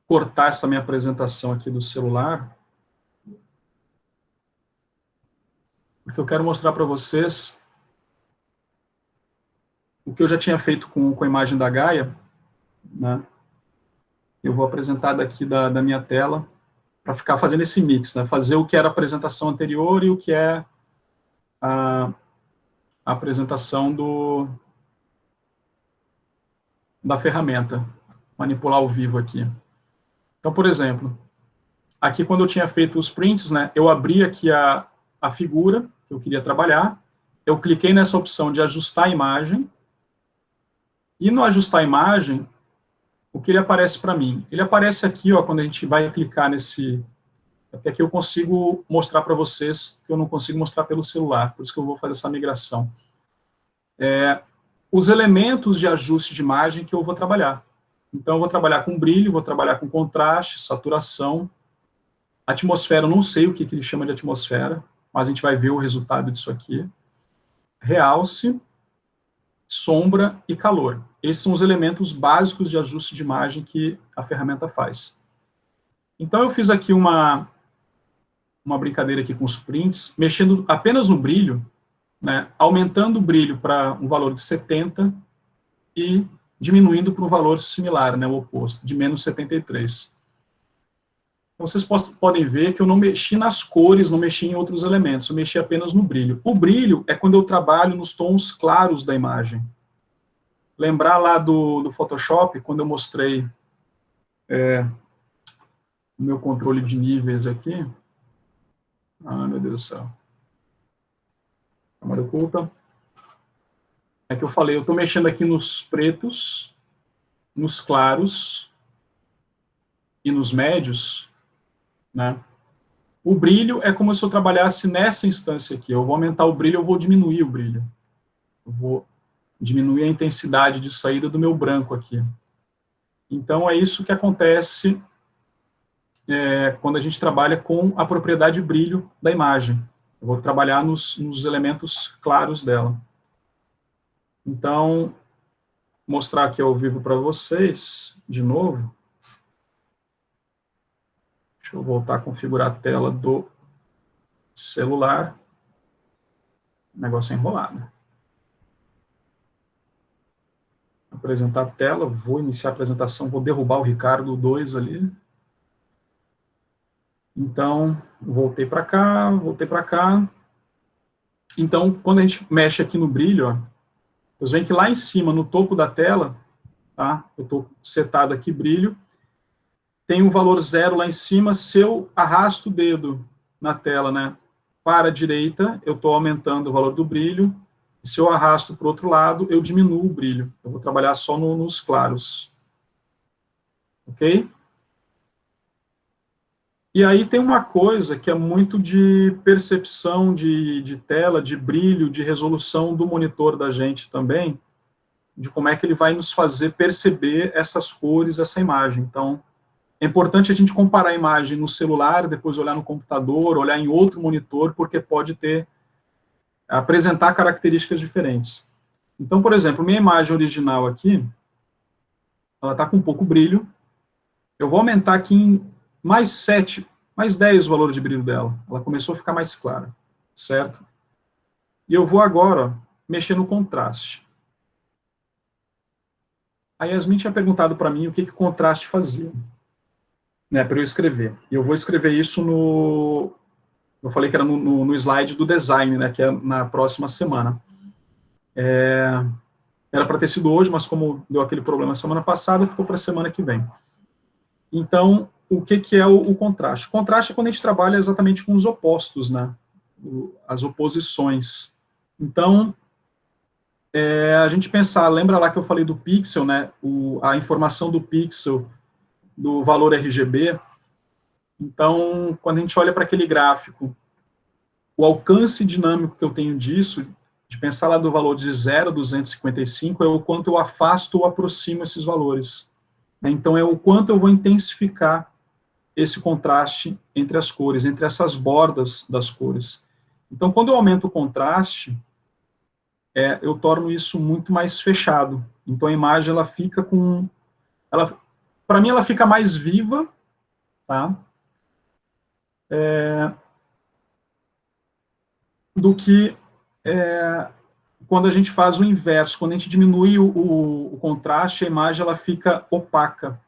Speaker 1: cortar essa minha apresentação aqui do celular, porque eu quero mostrar para vocês o que eu já tinha feito com a imagem da Gaia, né? Eu vou apresentar daqui da minha tela, para ficar fazendo esse mix, né? Fazer o que era a apresentação anterior e o que é a apresentação da ferramenta, manipular ao vivo aqui. Então, por exemplo, aqui quando eu tinha feito os prints, né, eu abri aqui a figura que eu queria trabalhar, eu cliquei nessa opção de ajustar a imagem, e no ajustar a imagem, o que ele aparece para mim? Ele aparece aqui, ó, quando a gente vai clicar nesse... Porque aqui eu consigo mostrar para vocês que eu não consigo mostrar pelo celular, por isso que eu vou fazer essa migração. Os elementos de ajuste de imagem que eu vou trabalhar. Então, eu vou trabalhar com brilho, vou trabalhar com contraste, saturação. Atmosfera, eu não sei o que ele chama de atmosfera, mas a gente vai ver o resultado disso aqui. Realce, sombra e calor. Esses são os elementos básicos de ajuste de imagem que a ferramenta faz. Então, eu fiz aqui uma brincadeira aqui com os prints, mexendo apenas no brilho, né, aumentando o brilho para um valor de 70 e diminuindo para um valor similar, né, o oposto, de menos 73. Então, vocês podem ver que eu não mexi nas cores, não mexi em outros elementos, eu mexi apenas no brilho. O brilho é quando eu trabalho nos tons claros da imagem. Lembrar lá do Photoshop, quando eu mostrei o meu controle de níveis aqui. Ah, meu Deus do céu. Câmera oculta. É que eu falei, eu estou mexendo aqui nos pretos, nos claros e nos médios, né? O brilho é como se eu trabalhasse nessa instância aqui. Eu vou aumentar o brilho, eu vou diminuir o brilho. Eu vou diminuir a intensidade de saída do meu branco aqui. Então, é isso que acontece quando a gente trabalha com a propriedade brilho da imagem. Eu vou trabalhar nos elementos claros dela. Então, mostrar aqui ao vivo para vocês, de novo. Deixa eu voltar a configurar a tela do celular. O negócio é enrolado. Apresentar a tela, vou iniciar a apresentação, vou derrubar o Ricardo 2 ali. Então, voltei para cá, voltei para cá. Então, quando a gente mexe aqui no brilho, ó, vocês veem que lá em cima, no topo da tela, tá? Eu estou setado aqui brilho, tem um valor 0 lá em cima. Se eu arrasto o dedo na tela, né, para a direita, eu estou aumentando o valor do brilho. Se eu arrasto para o outro lado, eu diminuo o brilho. Eu vou trabalhar só nos claros. Ok? E aí tem uma coisa que é muito de percepção de tela, de brilho, de resolução do monitor da gente também, de como é que ele vai nos fazer perceber essas cores, essa imagem. Então, é importante a gente comparar a imagem no celular, depois olhar no computador, olhar em outro monitor, porque pode apresentar características diferentes. Então, por exemplo, minha imagem original aqui, ela está com pouco brilho. Eu vou aumentar aqui em mais 7, mais 10 o valor de brilho dela. Ela começou a ficar mais clara, certo? E eu vou agora, ó, mexer no contraste. A Yasmin tinha perguntado para mim o que o contraste fazia, né, para eu escrever. E eu vou escrever isso no... Eu falei que era no slide do design, né, que é na próxima semana. Era para ter sido hoje, mas como deu aquele problema semana passada, ficou para a semana que vem. Então, o que é o contraste? O contraste é quando a gente trabalha exatamente com os opostos, né? As oposições. Então, a gente pensar, lembra lá que eu falei do pixel, né? A informação do pixel, do valor RGB. Então, quando a gente olha para aquele gráfico, o alcance dinâmico que eu tenho disso, de pensar lá do valor de 0 a 255, é o quanto eu afasto ou aproximo esses valores. né? Então, é o quanto eu vou intensificar esse contraste entre as cores, entre essas bordas das cores. Então, quando eu aumento o contraste, eu torno isso muito mais fechado. Então, a imagem, ela fica com... Para mim, ela fica mais viva, tá? Do que quando a gente faz o inverso. Quando a gente diminui o contraste, a imagem ela fica opaca.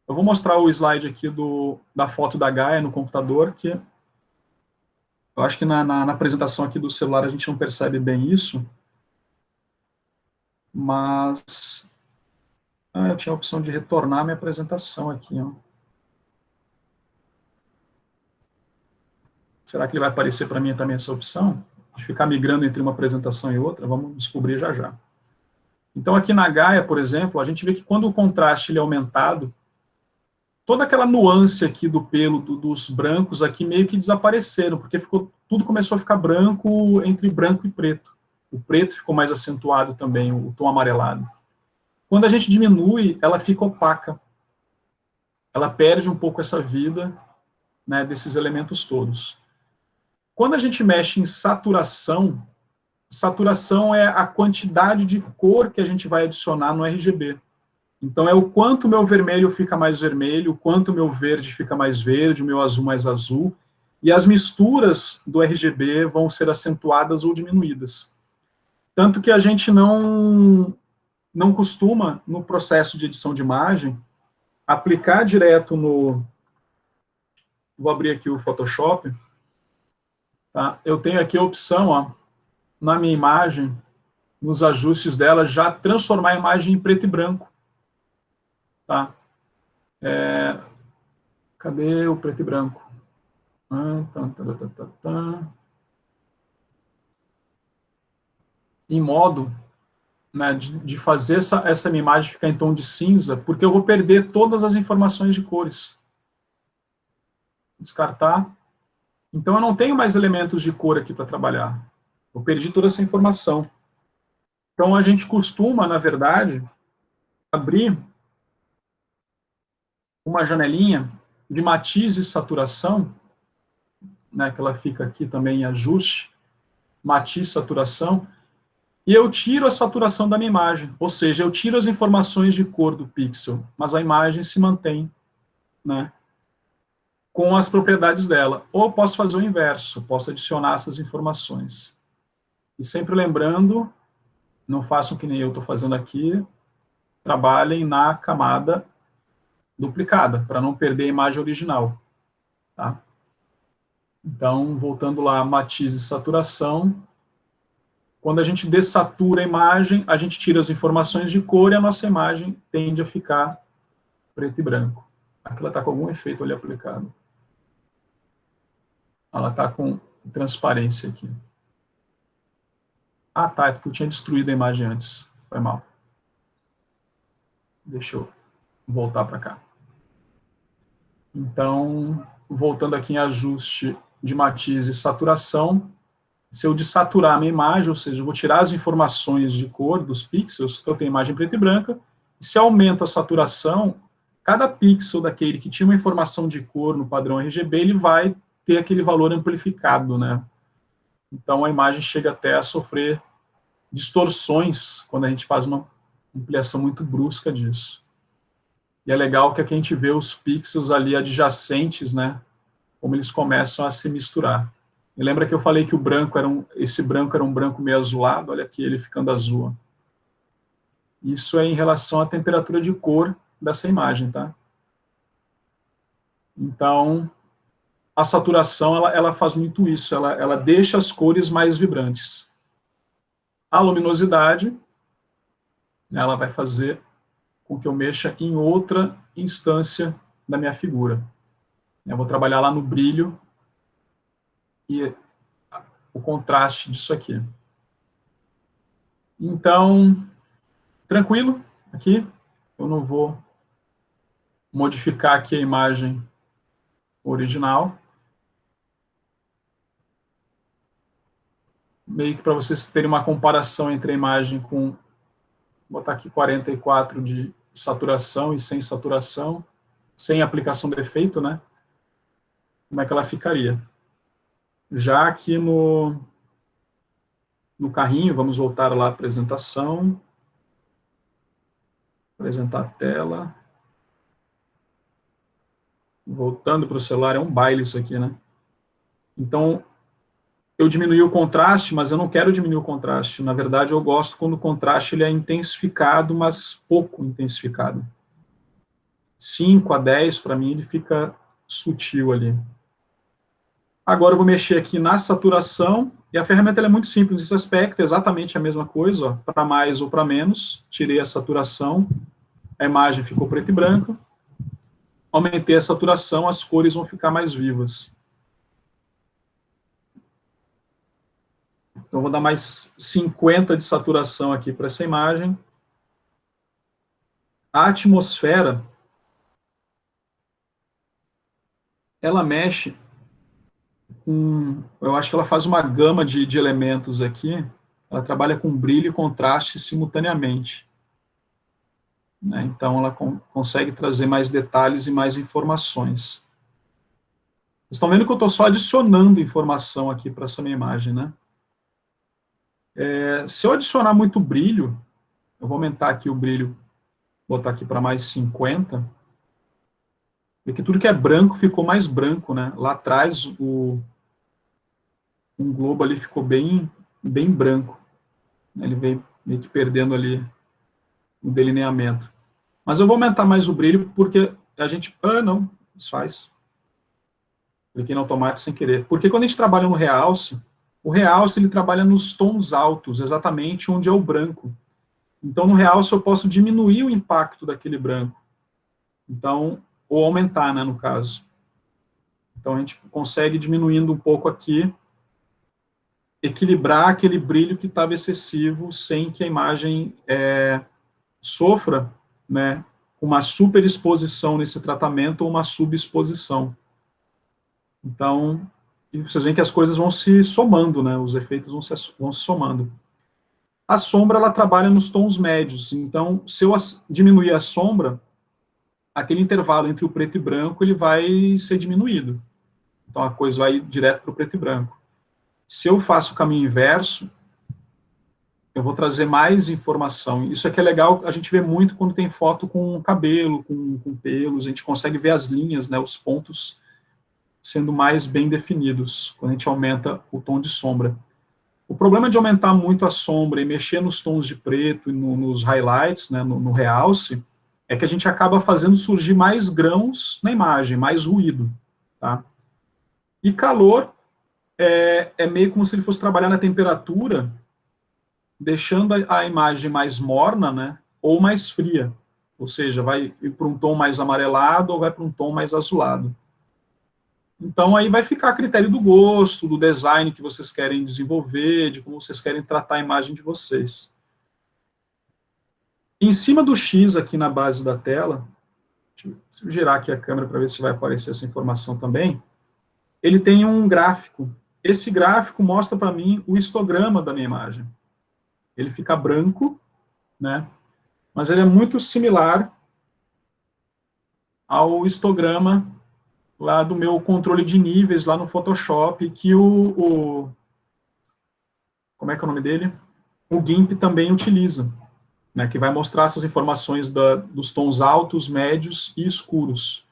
Speaker 1: Eu vou mostrar o slide aqui da foto da Gaia no computador, que eu acho que na apresentação aqui do celular a gente não percebe bem isso, mas eu tinha a opção de retornar a minha apresentação aqui. Ó. Será que ele vai aparecer para mim também essa opção? De ficar migrando entre uma apresentação e outra? Vamos descobrir já já. Então, aqui na Gaia, por exemplo, a gente vê que quando o contraste ele é aumentado, toda aquela nuance aqui do pelo dos brancos aqui meio que desapareceram, porque tudo começou a ficar branco entre branco e preto. O preto ficou mais acentuado também, o tom amarelado. Quando a gente diminui, ela fica opaca. Ela perde um pouco essa vida, né, desses elementos todos. Quando a gente mexe em saturação, saturação é a quantidade de cor que a gente vai adicionar no RGB. Então, é o quanto o meu vermelho fica mais vermelho, o quanto o meu verde fica mais verde, o meu azul mais azul, e as misturas do RGB vão ser acentuadas ou diminuídas. Tanto que a gente não costuma, no processo de edição de imagem, aplicar direto no... Vou abrir aqui o Photoshop. Tá? Eu tenho aqui a opção, ó, na minha imagem, nos ajustes dela, já transformar a imagem em preto e branco. Tá? Cadê o preto e branco? Em modo, né, de fazer essa minha imagem ficar em tom de cinza, porque eu vou perder todas as informações de cores. Descartar. Então, eu não tenho mais elementos de cor aqui para trabalhar. Eu perdi toda essa informação. Então, a gente costuma, na verdade, abrir uma janelinha de matiz e saturação, né, que ela fica aqui também em ajuste, matiz, saturação, e eu tiro a saturação da minha imagem, ou seja, eu tiro as informações de cor do pixel, mas a imagem se mantém, né, com as propriedades dela. Ou eu posso fazer o inverso, posso adicionar essas informações. E sempre lembrando, não façam que nem eu estou fazendo aqui, trabalhem na camada duplicada, para não perder a imagem original. Tá? Então, voltando lá, matiz e saturação. Quando a gente dessatura a imagem, a gente tira as informações de cor e a nossa imagem tende a ficar preto e branco. Aqui ela está com algum efeito ali aplicado. Ela está com transparência aqui. Ah, tá, é porque eu tinha destruído a imagem antes. Foi mal. Deixa eu voltar para cá. Então, voltando aqui em ajuste de matiz e saturação, se eu dessaturar a minha imagem, ou seja, eu vou tirar as informações de cor dos pixels, eu tenho imagem preta e branca, e se eu aumento a saturação, cada pixel daquele que tinha uma informação de cor no padrão RGB, ele vai ter aquele valor amplificado, né? Então, a imagem chega até a sofrer distorções quando a gente faz uma ampliação muito brusca disso. E é legal que aqui a gente vê os pixels ali adjacentes, né? Como eles começam a se misturar. E lembra que eu falei que esse branco era um branco meio azulado? Olha aqui ele ficando azul. Isso é em relação à temperatura de cor dessa imagem, tá? Então, a saturação, ela faz muito isso, ela deixa as cores mais vibrantes. A luminosidade, ela vai fazer com que eu mexa em outra instância da minha figura. Eu vou trabalhar lá no brilho e o contraste disso aqui. Então, tranquilo, aqui, eu não vou modificar aqui a imagem original. Meio que para vocês terem uma comparação entre a imagem com, vou botar aqui 44 de saturação e sem saturação, sem aplicação de efeito, né? Como é que ela ficaria? Já aqui no carrinho, vamos voltar lá à apresentação. Apresentar a tela. Voltando para o celular, é um baile isso aqui, né? Então, eu diminuí o contraste, mas eu não quero diminuir o contraste. Na verdade, eu gosto quando o contraste ele é intensificado, mas pouco intensificado. 5 a 10, para mim, ele fica sutil ali. Agora eu vou mexer aqui na saturação, e a ferramenta é muito simples nesse aspecto, é exatamente a mesma coisa, para mais ou para menos. Tirei a saturação, a imagem ficou preto e branco. Aumentei a saturação, as cores vão ficar mais vivas. Então, vou dar mais 50 de saturação aqui para essa imagem. A atmosfera, ela mexe com... Eu acho que ela faz uma gama de elementos aqui. Ela trabalha com brilho e contraste simultaneamente. Né? Então, ela consegue trazer mais detalhes e mais informações. Vocês estão vendo que eu estou só adicionando informação aqui para essa minha imagem, né? Se eu adicionar muito brilho, eu vou aumentar aqui o brilho, botar aqui para mais 50, e que tudo que é branco ficou mais branco, né? Lá atrás, um globo ali ficou bem branco. Ele veio meio que perdendo ali o delineamento. Mas eu vou aumentar mais o brilho, porque a gente... não, desfaz. Cliquei no automático sem querer. Porque quando a gente trabalha no realce, o realce ele trabalha nos tons altos, exatamente onde é o branco. Então, no realce, eu posso diminuir o impacto daquele branco. Então, ou aumentar, né, no caso. Então, a gente consegue, diminuindo um pouco aqui, equilibrar aquele brilho que estava excessivo, sem que a imagem sofra, né, uma superexposição nesse tratamento ou uma subexposição. Então, vocês veem que as coisas vão se somando, né, os efeitos vão se somando. A sombra, ela trabalha nos tons médios, então, se eu diminuir a sombra, aquele intervalo entre o preto e branco, ele vai ser diminuído. Então, a coisa vai direto para o preto e branco. Se eu faço o caminho inverso, eu vou trazer mais informação. Isso aqui é legal, a gente vê muito quando tem foto com cabelo, com pelos, a gente consegue ver as linhas, né, os pontos sendo mais bem definidos, quando a gente aumenta o tom de sombra. O problema de aumentar muito a sombra e mexer nos tons de preto e nos highlights, né, no realce, é que a gente acaba fazendo surgir mais grãos na imagem, mais ruído. Tá? E calor é meio como se ele fosse trabalhar na temperatura, deixando a imagem mais morna, né, ou mais fria. Ou seja, vai ir para um tom mais amarelado ou vai para um tom mais azulado. Então, aí vai ficar a critério do gosto, do design que vocês querem desenvolver, de como vocês querem tratar a imagem de vocês. Em cima do X aqui na base da tela, deixa eu girar aqui a câmera para ver se vai aparecer essa informação também, ele tem um gráfico. Esse gráfico mostra para mim o histograma da minha imagem. Ele fica branco, né? Mas ele é muito similar ao histograma lá do meu controle de níveis, lá no Photoshop, que como é que é o nome dele? O GIMP também utiliza, né, que vai mostrar essas informações dos tons altos, médios e escuros,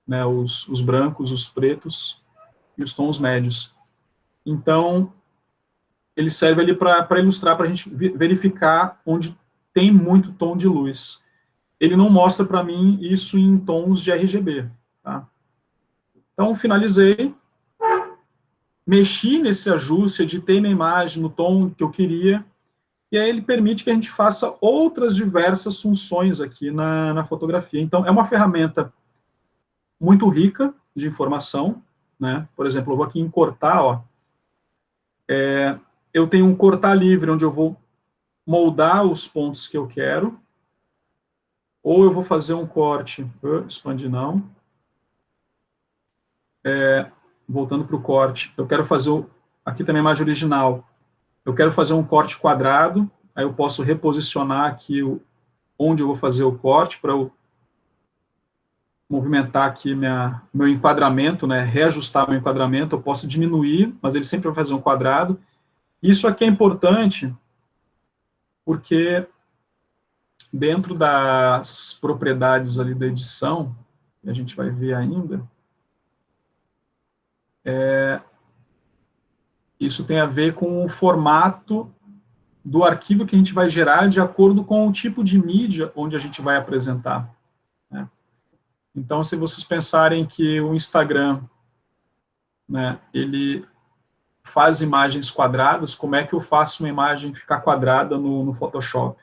Speaker 1: né, os brancos, os pretos e os tons médios. Então, ele serve ali para ilustrar, para a gente verificar onde tem muito tom de luz. Ele não mostra para mim isso em tons de RGB, tá? Então, finalizei, mexi nesse ajuste, editei minha imagem no tom que eu queria, e aí ele permite que a gente faça outras diversas funções aqui na fotografia. Então, é uma ferramenta muito rica de informação, né? Por exemplo, eu vou aqui em cortar, ó. Eu tenho um cortar livre, onde eu vou moldar os pontos que eu quero, ou eu vou fazer um corte, expandir não, voltando para o corte, eu quero fazer, aqui também a imagem original, eu quero fazer um corte quadrado, aí eu posso reposicionar aqui onde eu vou fazer o corte, para eu movimentar aqui meu enquadramento, né, reajustar meu enquadramento, eu posso diminuir, mas ele sempre vai fazer um quadrado. Isso aqui é importante, porque dentro das propriedades ali da edição, que a gente vai ver ainda, isso tem a ver com o formato do arquivo que a gente vai gerar de acordo com o tipo de mídia onde a gente vai apresentar, né? Então, se vocês pensarem que o Instagram, né, ele faz imagens quadradas, como é que eu faço uma imagem ficar quadrada no Photoshop?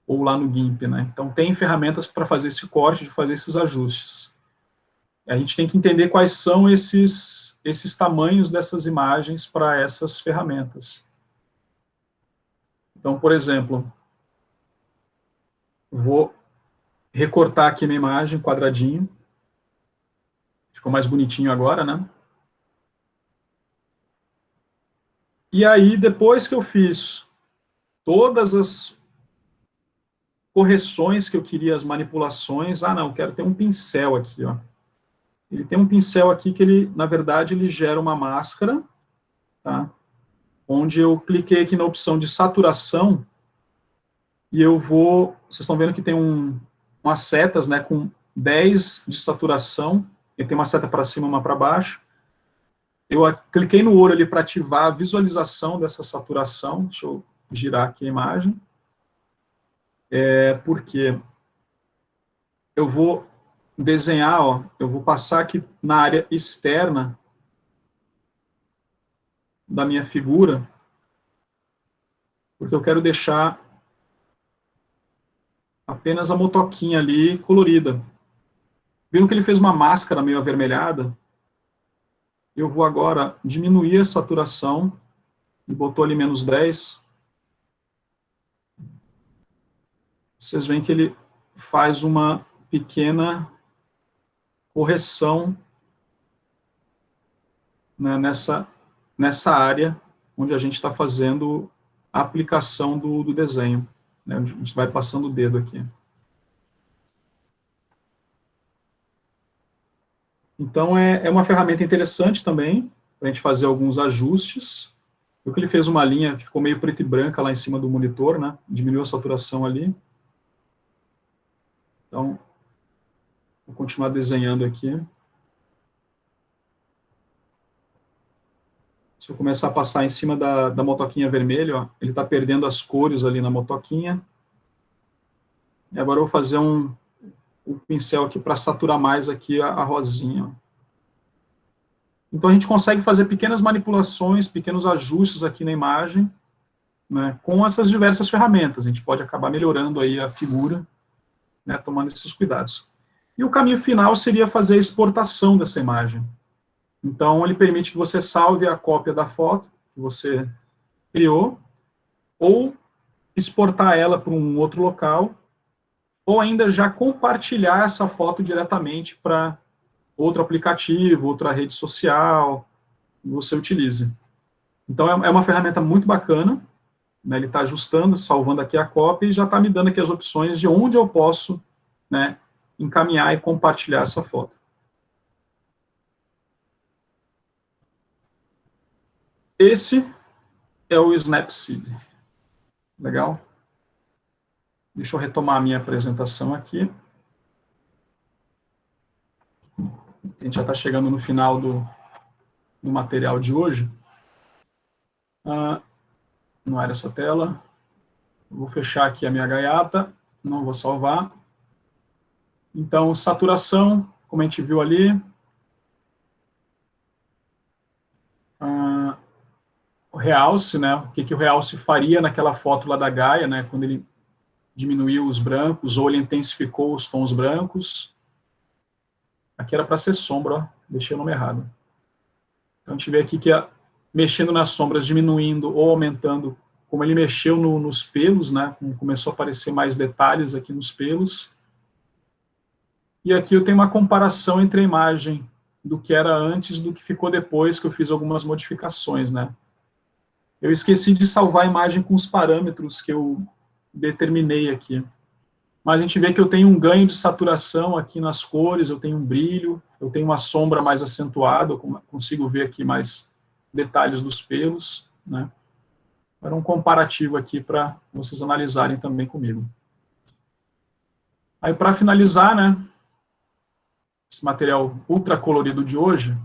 Speaker 1: Ou lá no GIMP, né? Então, tem ferramentas para fazer esse corte, de fazer esses ajustes. A gente tem que entender quais são esses tamanhos dessas imagens para essas ferramentas. Então, por exemplo, vou recortar aqui minha imagem, quadradinho. Ficou mais bonitinho agora, né? E aí, depois que eu fiz todas as correções que eu queria, as manipulações, não, eu quero ter um pincel aqui, ó. Ele tem um pincel aqui que ele, na verdade, ele gera uma máscara, tá? Onde eu cliquei aqui na opção de saturação, e eu vou, vocês estão vendo que tem umas setas, né, com 10 de saturação, e tem uma seta para cima e uma para baixo. Eu cliquei no olho ali para ativar a visualização dessa saturação. Deixa eu girar aqui a imagem. Porque eu vou desenhar, ó, eu vou passar aqui na área externa da minha figura, porque eu quero deixar apenas a motoquinha ali colorida. Viram que ele fez uma máscara meio avermelhada? Eu vou agora diminuir a saturação, e botou ali menos 10. Vocês veem que ele faz uma pequena correção, né, nessa área onde a gente está fazendo a aplicação do desenho, né, onde a gente vai passando o dedo aqui. Então, é uma ferramenta interessante também, para a gente fazer alguns ajustes. Eu que ele fez uma linha que ficou meio preta e branca lá em cima do monitor, né, diminuiu a saturação ali. Então, vou continuar desenhando aqui. Se eu começar a passar em cima da motoquinha vermelha, ó, ele está perdendo as cores ali na motoquinha. E agora eu vou fazer um pincel aqui para saturar mais aqui a rosinha. Então a gente consegue fazer pequenas manipulações, pequenos ajustes aqui na imagem, né, com essas diversas ferramentas. A gente pode acabar melhorando aí a figura, né, tomando esses cuidados. E o caminho final seria fazer a exportação dessa imagem. Então, ele permite que você salve a cópia da foto que você criou, ou exportar ela para um outro local, ou ainda já compartilhar essa foto diretamente para outro aplicativo, outra rede social, que você utilize. Então, é uma ferramenta muito bacana, né, ele está ajustando, salvando aqui a cópia, e já está me dando aqui as opções de onde eu posso, né, encaminhar e compartilhar essa foto. Esse é o Snapseed. Legal? Deixa eu retomar a minha apresentação aqui. A gente já está chegando no final do material de hoje. Não era essa tela. Vou fechar aqui a minha gaiata. Não vou salvar. Então, saturação, como a gente viu ali. O realce, né? O que o realce faria naquela foto lá da Gaia, né? Quando ele diminuiu os brancos, ou ele intensificou os tons brancos. Aqui era para ser sombra, ó. Deixei o nome errado. Então, a gente vê aqui que mexendo nas sombras, diminuindo ou aumentando, como ele mexeu nos pelos, né? Começou a aparecer mais detalhes aqui nos pelos. E aqui eu tenho uma comparação entre a imagem do que era antes do que ficou depois, que eu fiz algumas modificações, né? Eu esqueci de salvar a imagem com os parâmetros que eu determinei aqui. Mas a gente vê que eu tenho um ganho de saturação aqui nas cores, eu tenho um brilho, eu tenho uma sombra mais acentuada, eu consigo ver aqui mais detalhes dos pelos, né? Era um comparativo aqui para vocês analisarem também comigo. Aí, para finalizar, né, esse material ultra colorido de hoje,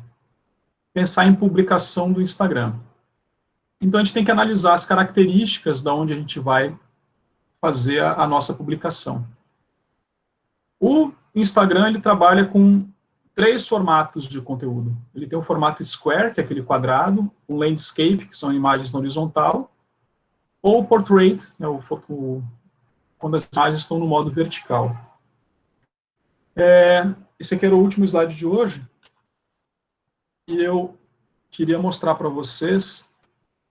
Speaker 1: pensar em publicação do Instagram. Então, a gente tem que analisar as características da onde a gente vai fazer a nossa publicação. O Instagram, ele trabalha com 3 formatos de conteúdo. Ele tem o formato square, que é aquele quadrado, o landscape, que são imagens na horizontal, ou o portrait, né, quando as imagens estão no modo vertical. Esse aqui era o último slide de hoje, e eu queria mostrar para vocês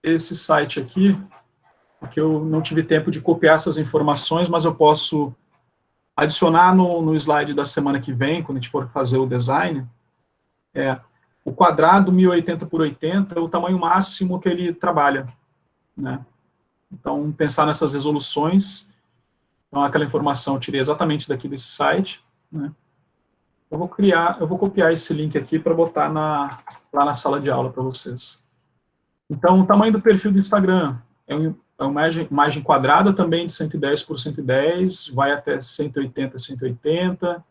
Speaker 1: esse site aqui, porque eu não tive tempo de copiar essas informações, mas eu posso adicionar no slide da semana que vem, quando a gente for fazer o design. O quadrado 1080 por 80 é o tamanho máximo que ele trabalha, né? Então, pensar nessas resoluções. Então, aquela informação eu tirei exatamente daqui desse site, né? Eu vou copiar esse link aqui para botar lá na sala de aula para vocês. Então, o tamanho do perfil do Instagram é uma imagem quadrada também de 110 por 110, vai até 180, 180.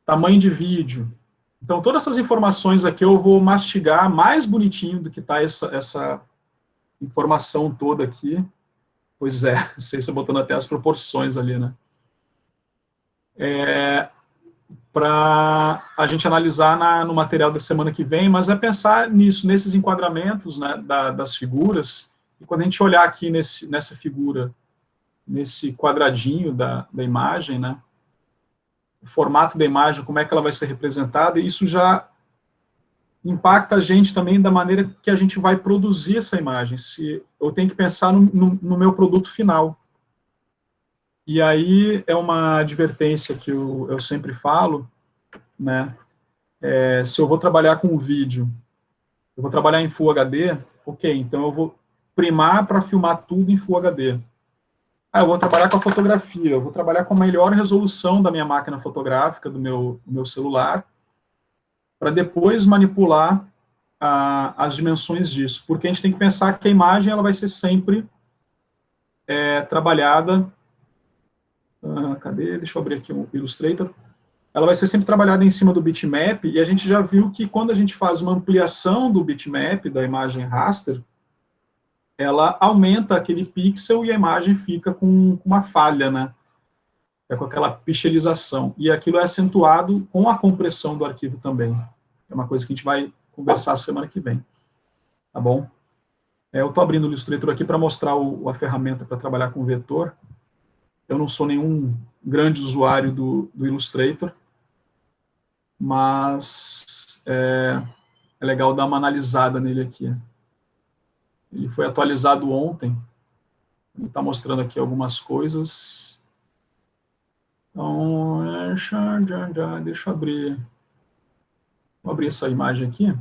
Speaker 1: Tamanho de vídeo. Então, todas essas informações aqui eu vou mastigar mais bonitinho do que está essa informação toda aqui. Pois é, você botando até as proporções ali, né? Para a gente analisar no material da semana que vem, mas é pensar nesses enquadramentos, né, das figuras, e quando a gente olhar aqui nessa figura, nesse quadradinho da imagem, né, o formato da imagem, como é que ela vai ser representada, e isso já impacta a gente também da maneira que a gente vai produzir essa imagem. Se eu tenho que pensar no meu produto final. E aí é uma advertência que eu sempre falo, né? Se eu vou trabalhar com vídeo, eu vou trabalhar em Full HD, ok, então eu vou primar para filmar tudo em Full HD. Eu vou trabalhar com a fotografia, eu vou trabalhar com a melhor resolução da minha máquina fotográfica, do meu celular, para depois manipular as dimensões disso. Porque a gente tem que pensar que a imagem ela vai ser sempre trabalhada. Cadê? Deixa eu abrir aqui o Illustrator. Ela vai ser sempre trabalhada em cima do bitmap, e a gente já viu que quando a gente faz uma ampliação do bitmap, da imagem raster, ela aumenta aquele pixel e a imagem fica com uma falha, né? Com aquela pixelização. E aquilo é acentuado com a compressão do arquivo também. É uma coisa que a gente vai conversar semana que vem. Tá bom? Eu estou abrindo o Illustrator aqui para mostrar a ferramenta para trabalhar com vetor. Eu não sou nenhum grande usuário do Illustrator, mas é legal dar uma analisada nele aqui. Ele foi atualizado ontem, ele está mostrando aqui algumas coisas. Então, deixa eu abrir. Vou abrir essa imagem aqui.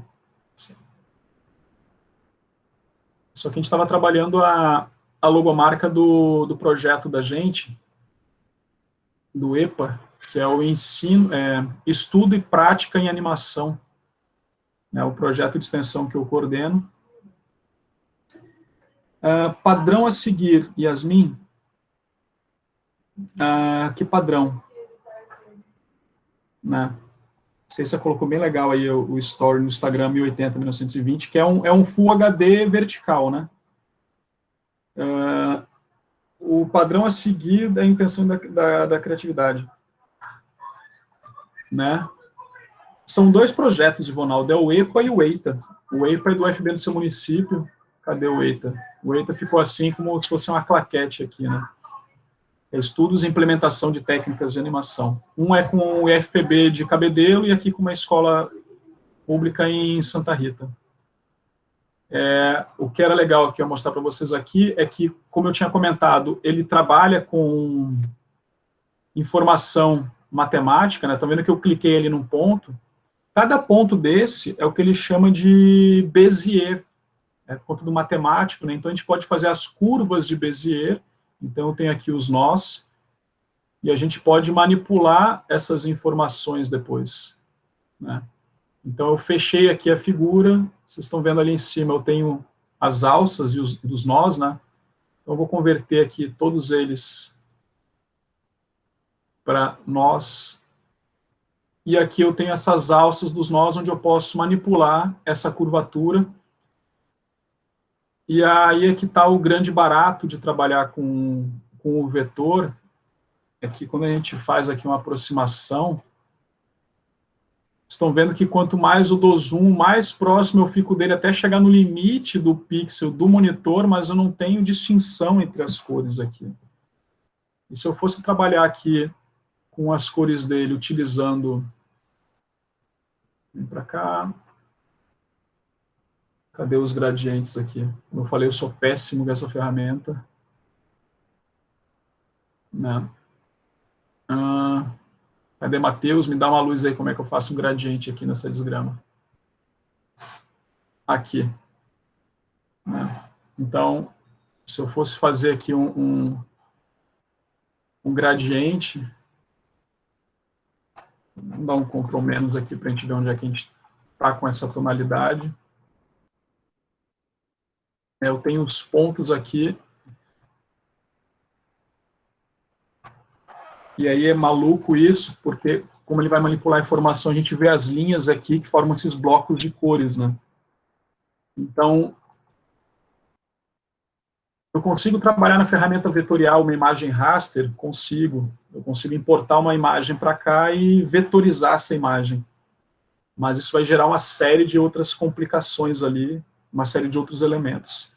Speaker 1: Só que a gente estava trabalhando a logomarca do projeto da gente, do EPA, que é o Estudo e Prática em Animação, né, o projeto de extensão que eu coordeno. Padrão a seguir, Yasmin. Que padrão? Né? Não sei se você colocou bem legal aí o story no Instagram 1080, 1920, que é um Full HD vertical, né? O padrão a seguir é a intenção da criatividade. Né? São 2 projetos, Ivonaldo, é o EPA e o EITA. O EPA é do UFB do seu município. Cadê o EITA? O EITA ficou assim como se fosse uma claquete aqui, né? Estudos e implementação de técnicas de animação. Um é com o IFPB de Cabedelo e aqui com uma escola pública em Santa Rita. O que era legal que eu mostrar para vocês aqui é que, como eu tinha comentado, ele trabalha com informação matemática, né? Tá vendo que eu cliquei ali num ponto? Cada ponto desse é o que ele chama de Bézier, ponto do matemático, né? Então a gente pode fazer as curvas de Bézier Então, eu tenho aqui os nós, e a gente pode manipular essas informações depois, né? Então, eu fechei aqui a figura, vocês estão vendo ali em cima, eu tenho as alças e dos nós, né? Então, eu vou converter aqui todos eles para nós, e aqui eu tenho essas alças dos nós, onde eu posso manipular essa curvatura, e aí é que está o grande barato de trabalhar com o vetor, é que quando a gente faz aqui uma aproximação, estão vendo que quanto mais eu dou zoom, mais próximo eu fico dele até chegar no limite do pixel do monitor, mas eu não tenho distinção entre as cores aqui. E se eu fosse trabalhar aqui com as cores dele utilizando... Vem para cá. Cadê os gradientes aqui? Como eu falei, eu sou péssimo com essa ferramenta. Né? Cadê Matheus? Me dá uma luz aí, como é que eu faço um gradiente aqui nessa desgrama. Aqui. Né? Então, se eu fosse fazer aqui um gradiente, vou dar um Ctrl menos aqui para a gente ver onde é que a gente está com essa tonalidade. Eu tenho os pontos aqui. E aí é maluco isso, porque como ele vai manipular a informação, a gente vê as linhas aqui que formam esses blocos de cores, né? Então, eu consigo trabalhar na ferramenta vetorial uma imagem raster? Consigo. Eu consigo importar uma imagem para cá e vetorizar essa imagem. Mas isso vai gerar uma série de outras complicações ali, uma série de outros elementos.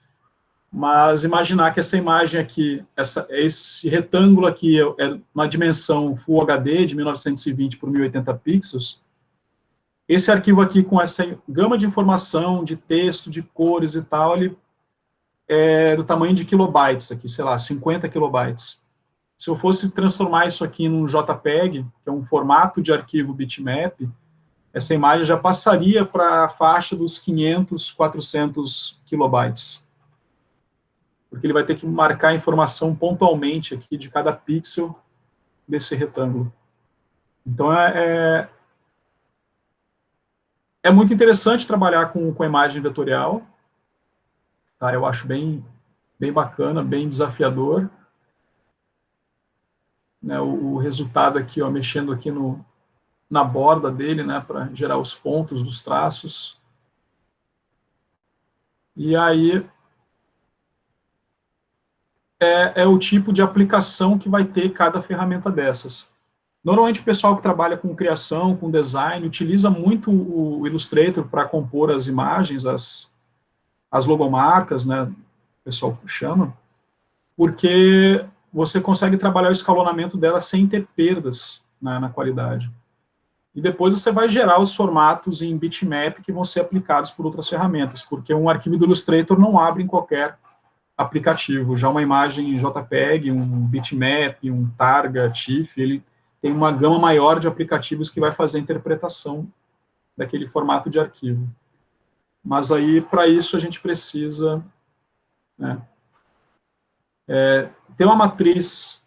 Speaker 1: Mas imaginar que essa imagem aqui, esse retângulo aqui é uma dimensão Full HD de 1920 por 1080 pixels, esse arquivo aqui com essa gama de informação, de texto, de cores e tal, ele é do tamanho de kilobytes aqui, sei lá, 50 kilobytes. Se eu fosse transformar isso aqui num JPEG, que é um formato de arquivo bitmap, essa imagem já passaria para a faixa dos 500, 400 kilobytes. Porque ele vai ter que marcar a informação pontualmente aqui de cada pixel desse retângulo. Então, é muito interessante trabalhar com a imagem vetorial. Tá? Eu acho bem bacana, bem desafiador. Né, o resultado aqui, ó, mexendo aqui na borda dele, né, para gerar os pontos dos traços. E aí é o tipo de aplicação que vai ter cada ferramenta dessas. Normalmente o pessoal que trabalha com criação, com design, utiliza muito o Illustrator para compor as imagens, as logomarcas, né, o pessoal chama, porque você consegue trabalhar o escalonamento dela sem ter perdas, né, na qualidade. E depois você vai gerar os formatos em bitmap que vão ser aplicados por outras ferramentas, porque um arquivo do Illustrator não abre em qualquer aplicativo. Já uma imagem em JPEG, um bitmap, um Targa, TIFF, ele tem uma gama maior de aplicativos que vai fazer a interpretação daquele formato de arquivo. Mas aí, para isso, a gente precisa, né, ter uma matriz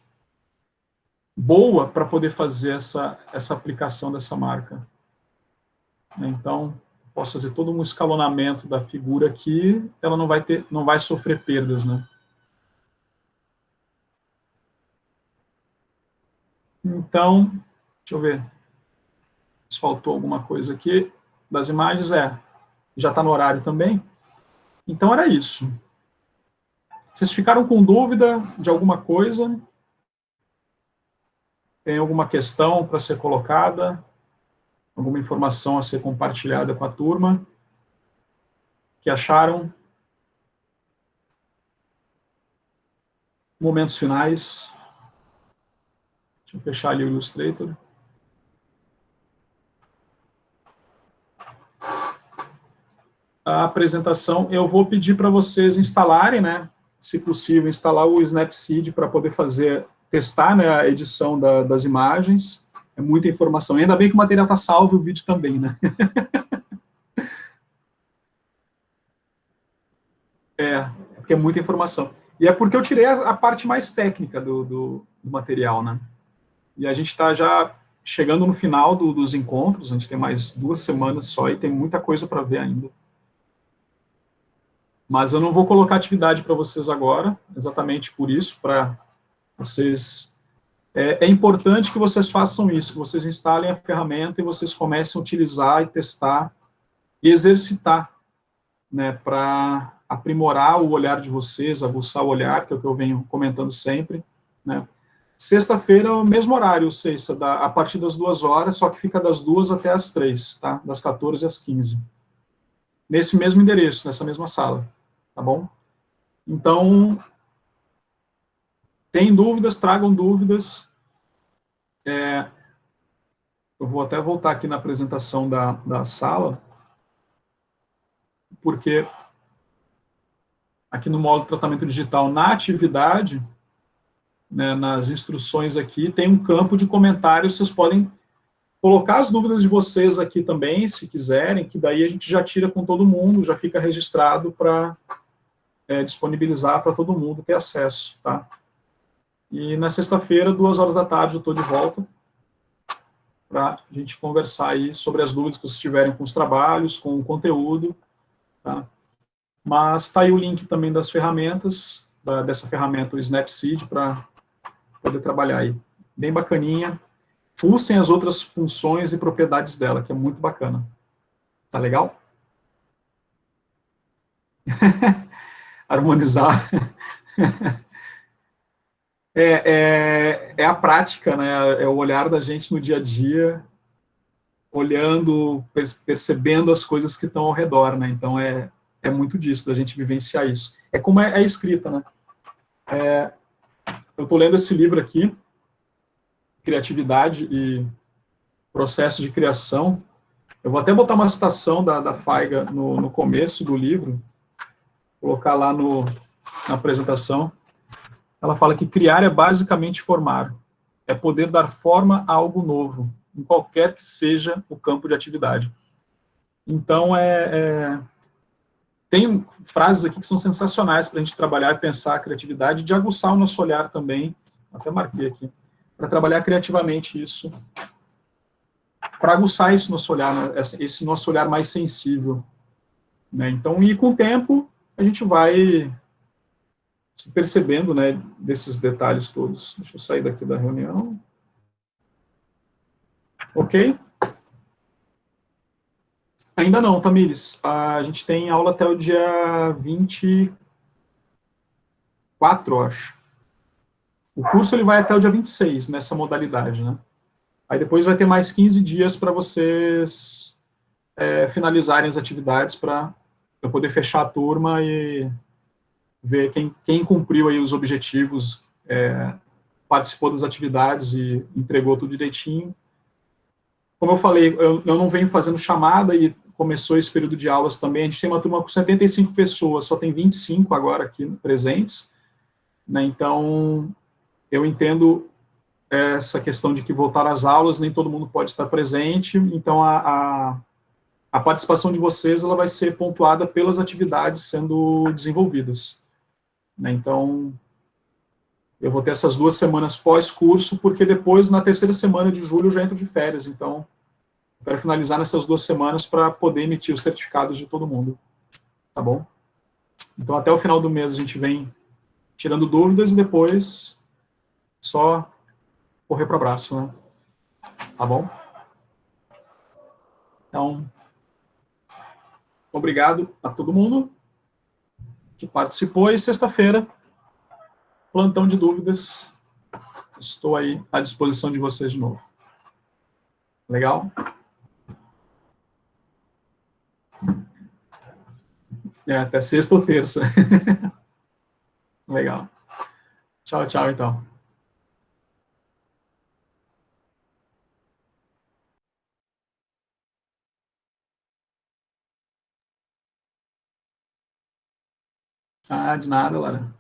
Speaker 1: boa para poder fazer essa aplicação dessa marca. Então, posso fazer todo um escalonamento da figura aqui, ela não vai sofrer perdas, né? Então, deixa eu ver se faltou alguma coisa aqui das imagens. Já está no horário também. Então, era isso. Vocês ficaram com dúvida de alguma coisa? Tem alguma questão para ser colocada? Alguma informação a ser compartilhada com a turma? Que acharam? Momentos finais. Deixa eu fechar ali o Illustrator. A apresentação, eu vou pedir para vocês instalarem, né, se possível, instalar o Snapseed para poder testar, né, a edição das imagens. É muita informação. Ainda bem que o material está salvo e o vídeo também, né? Porque é muita informação. E é porque eu tirei a parte mais técnica do material, né? E a gente está já chegando no final dos encontros, a gente tem mais 2 semanas só e tem muita coisa para ver ainda. Mas eu não vou colocar atividade para vocês agora, exatamente por isso, para vocês... É importante que vocês façam isso, que vocês instalem a ferramenta e vocês comecem a utilizar e testar e exercitar, né, para aprimorar o olhar de vocês, aguçar o olhar, que é o que eu venho comentando sempre, né. Sexta-feira, o mesmo horário, sexta, a partir das 2 horas, só que fica das 2 até as 3, tá? Das 14 às 15. Nesse mesmo endereço, nessa mesma sala, tá bom? Então, tem dúvidas, tragam dúvidas. Eu vou até voltar aqui na apresentação da sala, porque aqui no módulo de tratamento digital, na atividade, né, nas instruções aqui, tem um campo de comentários, vocês podem colocar as dúvidas de vocês aqui também, se quiserem, que daí a gente já tira com todo mundo, já fica registrado para disponibilizar para todo mundo ter acesso, tá? E na sexta-feira, 2 horas da tarde, eu estou de volta para a gente conversar aí sobre as dúvidas que vocês tiverem com os trabalhos, com o conteúdo, tá? Mas está aí o link também das ferramentas, dessa ferramenta, o Snapseed, para poder trabalhar aí. Bem bacaninha. Fuçem as outras funções e propriedades dela, que é muito bacana. Tá legal? Harmonizar. É a prática, né? É o olhar da gente no dia a dia, olhando, percebendo as coisas que estão ao redor, né? Então, é muito disso, da gente vivenciar isso. É como é escrita, né? Eu estou lendo esse livro aqui, Criatividade e Processo de Criação. Eu vou até botar uma citação da Feiga no começo do livro, colocar lá na apresentação. Ela fala que criar é basicamente formar, é poder dar forma a algo novo, em qualquer que seja o campo de atividade. Então, tem frases aqui que são sensacionais para a gente trabalhar e pensar a criatividade, de aguçar o nosso olhar também, até marquei aqui, para trabalhar criativamente isso, para aguçar esse nosso olhar, né, esse nosso olhar mais sensível, né? Então, e com o tempo, a gente vai se percebendo, né, desses detalhes todos. Deixa eu sair daqui da reunião. Ok? Ainda não, Tamires. A gente tem aula até o dia 24, acho. O curso ele vai até o dia 26, nessa modalidade, né? Aí depois vai ter mais 15 dias para vocês finalizarem as atividades para eu poder fechar a turma e ver quem cumpriu aí os objetivos, participou das atividades e entregou tudo direitinho. Como eu falei, eu não venho fazendo chamada e começou esse período de aulas também. A gente tem uma turma com 75 pessoas, só tem 25 agora aqui presentes, né? Então, eu entendo essa questão de que voltar às aulas, nem todo mundo pode estar presente, então a participação de vocês ela vai ser pontuada pelas atividades sendo desenvolvidas, né? Então, eu vou ter essas 2 semanas pós-curso, porque depois, na terceira semana de julho, eu já entro de férias, então eu quero finalizar nessas 2 semanas para poder emitir os certificados de todo mundo, tá bom? Então, até o final do mês a gente vem tirando dúvidas e depois só correr para o abraço, né? Tá bom? Então, obrigado a todo mundo que participou e sexta-feira, plantão de dúvidas, estou aí à disposição de vocês de novo. Legal? Até sexta ou terça. Legal. Tchau, tchau, então. Ah, de nada, Lara.